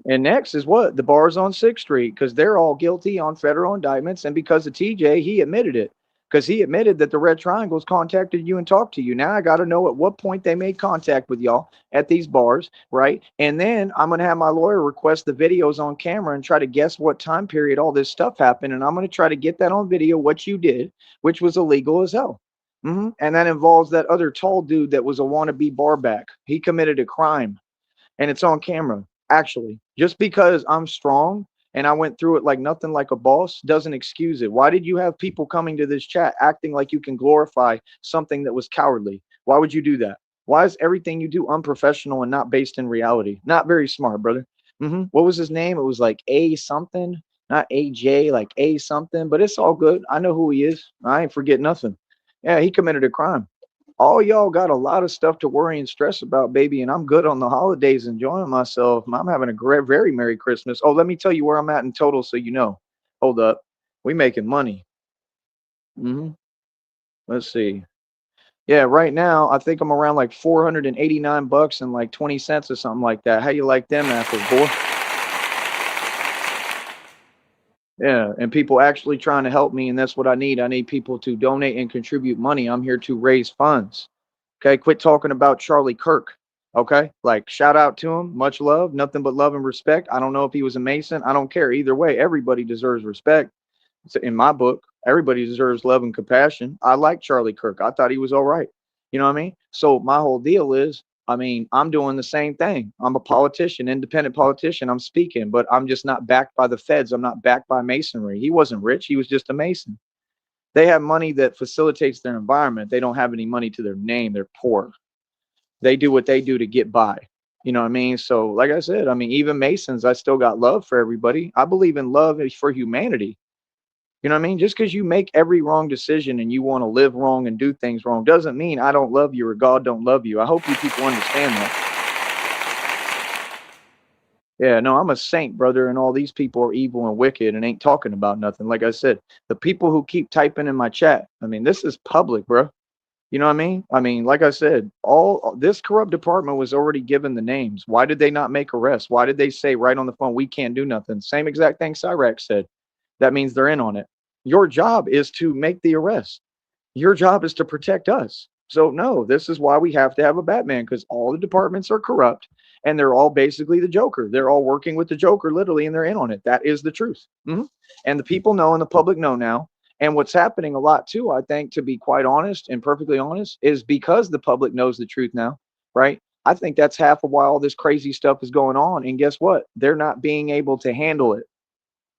And next is what? The bars on 6th Street, because they're all guilty on federal indictments. And because of TJ, he admitted it. Because he admitted that the Red Triangles contacted you and talked to you. Now I got to know at what point they made contact with y'all at these bars, right? And then I'm going to have my lawyer request the videos on camera and try to guess what time period all this stuff happened. And I'm going to try to get that on video, what you did, which was illegal as hell. And that involves that other tall dude that was a wannabe barback. He committed a crime, and it's on camera. Actually, just because I'm strong and I went through it like nothing, like a boss, doesn't excuse it. Why did you have people coming to this chat acting like you can glorify something that was cowardly? Why would you do that? Why is everything you do unprofessional and not based in reality? Not very smart, brother. What was his name? It was like A something, not AJ, like A something, but it's all good. I know who he is. I ain't forget nothing. Yeah, he committed a crime. All y'all got a lot of stuff to worry and stress about, baby, and I'm good on the holidays, enjoying myself. I'm having a great, very Merry Christmas. Oh, let me tell you where I'm at in total so you know. Hold up. We making money. hmm Let's see. Yeah, right now I think I'm around like 489 bucks and like 20 cents or something like that. How you like them apples, boy? Yeah, and people actually trying to help me, and that's what I need. I need people to donate and contribute money. I'm here to raise funds. Okay, quit talking about Charlie Kirk. Okay, like shout out to him, much love, nothing but love and respect. I don't know if he was a Mason. I don't care. Either way, everybody deserves respect. In my book, everybody deserves love and compassion. I like Charlie Kirk. I thought he was all right. You know what I mean? So my whole deal is, I mean, I'm doing the same thing. I'm a politician, independent politician. I'm speaking, but I'm just not backed by the feds. I'm not backed by masonry. He wasn't rich. He was just a Mason. They have money that facilitates their environment. They don't have any money to their name. They're poor. They do what they do to get by. You know what I mean? So, like I said, I mean, even Masons, I still got love for everybody. I believe in love for humanity. You know what I mean? Just because you make every wrong decision and you want to live wrong and do things wrong doesn't mean I don't love you or God don't love you. I hope you people understand that. Yeah, no, I'm a saint, brother, and all these people are evil and wicked and ain't talking about nothing. Like I said, the people who keep typing in my chat, I mean, this is public, bro. You know what I mean? I mean, like I said, all this corrupt department was already given the names. Why did they not make arrests? Why did they say right on the phone, we can't do nothing? Same exact thing Cyrax said. That means they're in on it. Your job is to make the arrest. Your job is to protect us. So no, this is why we have to have a Batman, because all the departments are corrupt and they're all basically the Joker. They're all working with the Joker literally, and they're in on it. That is the truth. And the people know and the public know now. And what's happening a lot too, I think, to be quite honest and perfectly honest, is because the public knows the truth now, right? I think that's half of why all this crazy stuff is going on. And guess what? They're not being able to handle it.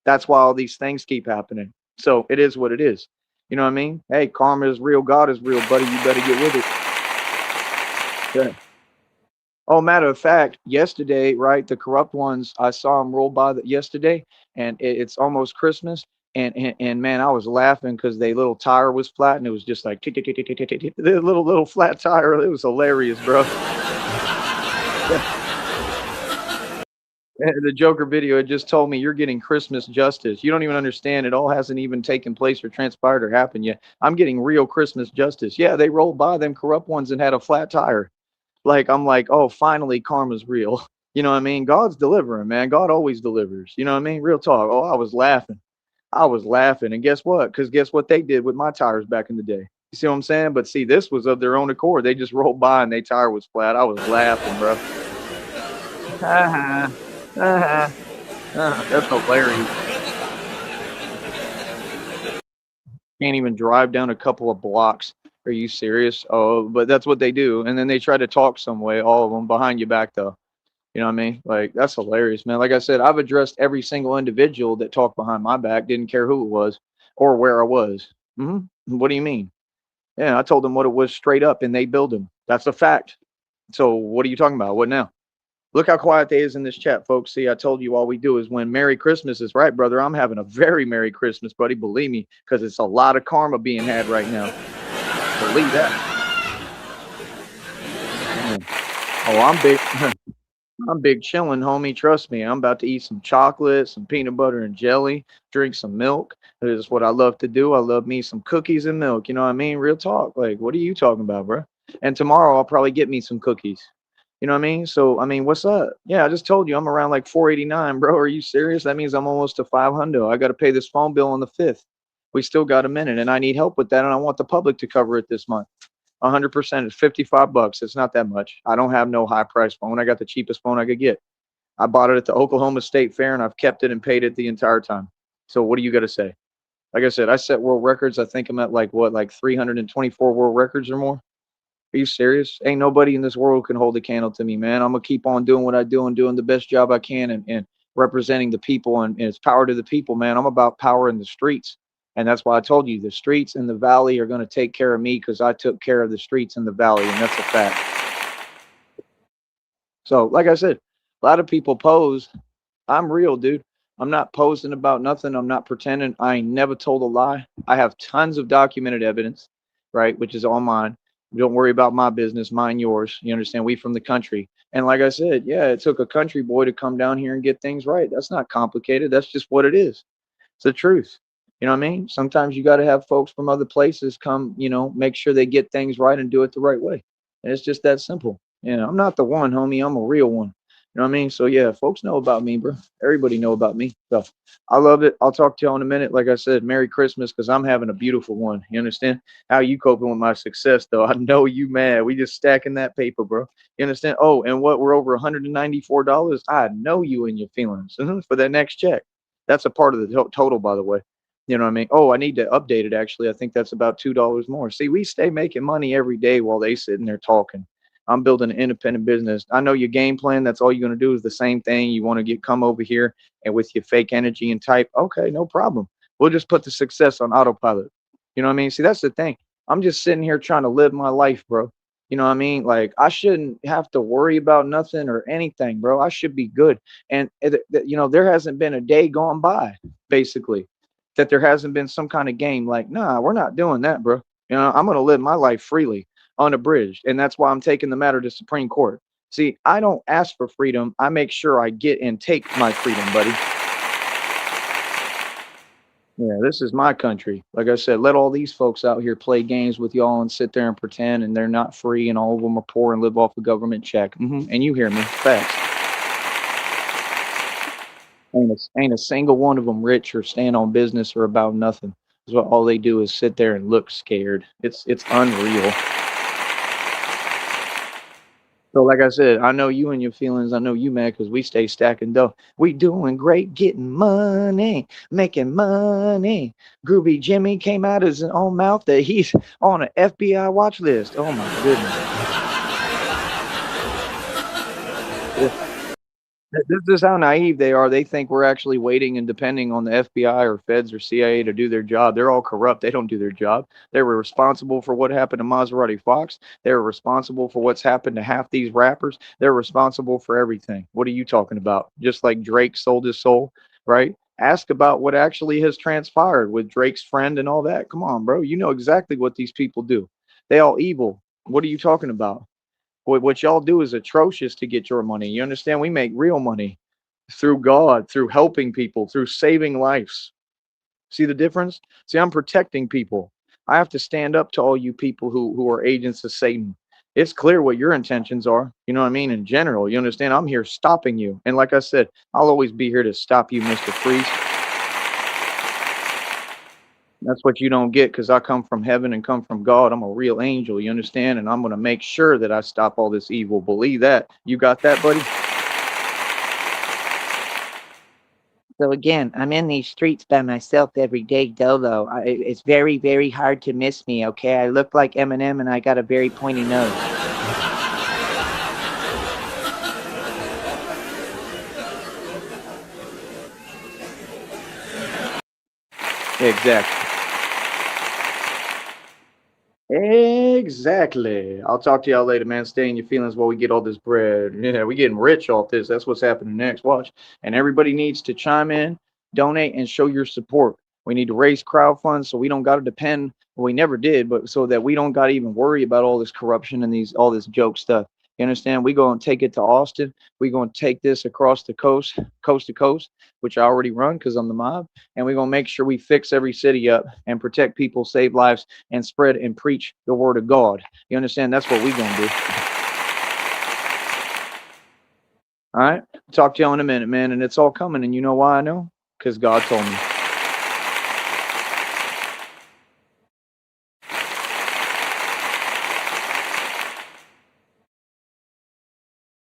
That's why all these things keep happening. So it is what it is. You know what I mean? Hey, karma is real. God is real, buddy. You better get with it. Yeah. Oh, matter of fact, yesterday, right? The corrupt ones, I saw them roll by yesterday, and it's almost Christmas. And man, I was laughing because their little tire was flat, and it was just like tick, tick, tick, tick, tick, tick, tick, the little flat tire. It was hilarious, bro. The Joker video had just told me you're getting Christmas justice. You don't even understand. It all hasn't even taken place or transpired or happened yet. I'm getting real Christmas justice. Yeah, they rolled by them corrupt ones and had a flat tire. Like, I'm like, oh, finally, karma's real. You know what I mean? God's delivering, man. God always delivers. You know what I mean? Real talk. Oh, I was laughing. I was laughing. And guess what? Because guess what they did with my tires back in the day? You see what I'm saying? But see, this was of their own accord. They just rolled by and their tire was flat. I was laughing, bro. Uh-huh. Uh-huh. That's hilarious. Can't even drive down a couple of blocks. Are you serious? Oh, but that's what they do. And then they try to talk some way, all of them behind your back, though. You know what I mean? Like, that's hilarious, man. Like I said, I've addressed every single individual that talked behind my back, didn't care who it was or where I was. What do you mean? Yeah, I told them what it was straight up, and they billed them. That's a fact. So what are you talking about? What now? Look how quiet they is in this chat, folks. See, I told you all we do is when Merry Christmas is right, brother. I'm having a very Merry Christmas, buddy. Believe me, because it's a lot of karma being had right now. Believe that. Oh, I'm big. I'm big chilling, homie. Trust me. I'm about to eat some chocolate, some peanut butter and jelly, drink some milk. That is what I love to do. I love me some cookies and milk. You know what I mean? Real talk. Like, what are you talking about, bro? And tomorrow I'll probably get me some cookies. You know what I mean? So, I mean, what's up? Yeah, I just told you I'm around like 489, bro. Are you serious? That means I'm almost to 500. I got to pay this phone bill on the 5th. We still got a minute, and I need help with that, and I want the public to cover it this month. 100%. It's 55 bucks. It's not that much. I don't have no high price phone. I got the cheapest phone I could get. I bought it at the Oklahoma State Fair, and I've kept it and paid it the entire time. So what do you got to say? Like I said, I set world records. I think I'm at like 324 world records or more. Are you serious? Ain't nobody in this world can hold a candle to me, man. I'm gonna keep on doing what I do and doing the best job I can, and representing the people, and it's power to the people, man. I'm about power in the streets. And that's why I told you the streets in the valley are going to take care of me, because I took care of the streets in the valley, and that's a fact. So, like I said, a lot of people pose. I'm real, dude. I'm not posing about nothing. I'm not pretending. I ain't never told a lie. I have tons of documented evidence, right, which is all mine. Don't worry about my business, mind yours. You understand? We from the country. And like I said, yeah, it took a country boy to come down here and get things right. That's not complicated. That's just what it is. It's the truth. You know what I mean? Sometimes you got to have folks from other places come, make sure they get things right and do it the right way. And it's just that simple. I'm not the one, homie. I'm a real one. You know what I mean? So yeah, folks know about me, bro. Everybody know about me. So I love it. I'll talk to you in a minute. Like I said, Merry Christmas, because I'm having a beautiful one. You understand? How you coping with my success, though? I know you mad. We just stacking that paper, bro. You understand? Oh, and what? We're over $194. I know you in your feelings for that next check. That's a part of the total, by the way. You know what I mean? Oh, I need to update it, actually. I think that's about $2 more. See, we stay making money every day while they sitting there talking. I'm building an independent business. I know your game plan. That's all you're going to do is the same thing. You want to come over here and with your fake energy and type. Okay, no problem. We'll just put the success on autopilot. You know what I mean? See, that's the thing. I'm just sitting here trying to live my life, bro. You know what I mean? Like, I shouldn't have to worry about nothing or anything, bro. I should be good. And, there hasn't been a day gone by, basically, that there hasn't been some kind of game like, nah, we're not doing that, bro. I'm going to live my life freely, unabridged. And that's why I'm taking the matter to Supreme Court. See, I don't ask for freedom. I make sure I get and take my freedom, buddy. Yeah, this is my country. Like I said, let all these folks out here play games with y'all and sit there and pretend, and they're not free, and all of them are poor and live off a government check. And you hear me. Facts. Ain't a single one of them rich or stand on business or about nothing. So all they do is sit there and look scared. It's unreal. So like I said, I know you and your feelings. I know you mad because we stay stacking dough. We doing great, getting money, making money. Groovy Jimmy came out his own mouth that he's on an FBI watch list. Oh my goodness. This is how naive they are. They think we're actually waiting and depending on the FBI or feds or CIA to do their job. They're all corrupt. They don't do their job. They were responsible for what happened to Maserati Fox. They were responsible for what's happened to half these rappers. They're responsible for everything. What are you talking about? Just like Drake sold his soul, right? Ask about what actually has transpired with Drake's friend and all that. Come on, bro. You know exactly what these people do. They all evil. What are you talking about? What y'all do is atrocious to get your money. You understand? We make real money through God, through helping people, through saving lives. See the difference? See, I'm protecting people. I have to stand up to all you people who are agents of Satan. It's clear what your intentions are. You know what I mean? In general, you understand? I'm here stopping you. And like I said, I'll always be here to stop you, Mr. Freeze. That's what you don't get because I come from heaven and come from God. I'm a real angel, you understand? And I'm going to make sure that I stop all this evil. Believe that. You got that, buddy? So again, I'm in these streets by myself every day, Dolo. It's very, very hard to miss me, okay? I look like Eminem and I got a very pointy nose. Exactly. Exactly. I'll talk to y'all later, man. Stay in your feelings while we get all this bread. Yeah, we getting rich off this. That's what's happening next. Watch. And everybody needs to chime in, donate, and show your support. We need to raise crowd funds so we don't got to depend. Well, we never did, but so that we don't got to even worry about all this corruption and all this joke stuff. You understand? We going to take it to Austin. We going to take this across the coast, coast to coast, which I already run because I'm the mob. And we're going to make sure we fix every city up and protect people, save lives, and spread and preach the word of God. You understand? That's what we're going to do. All right. Talk to y'all in a minute, man. And it's all coming. And you know why I know? Because God told me.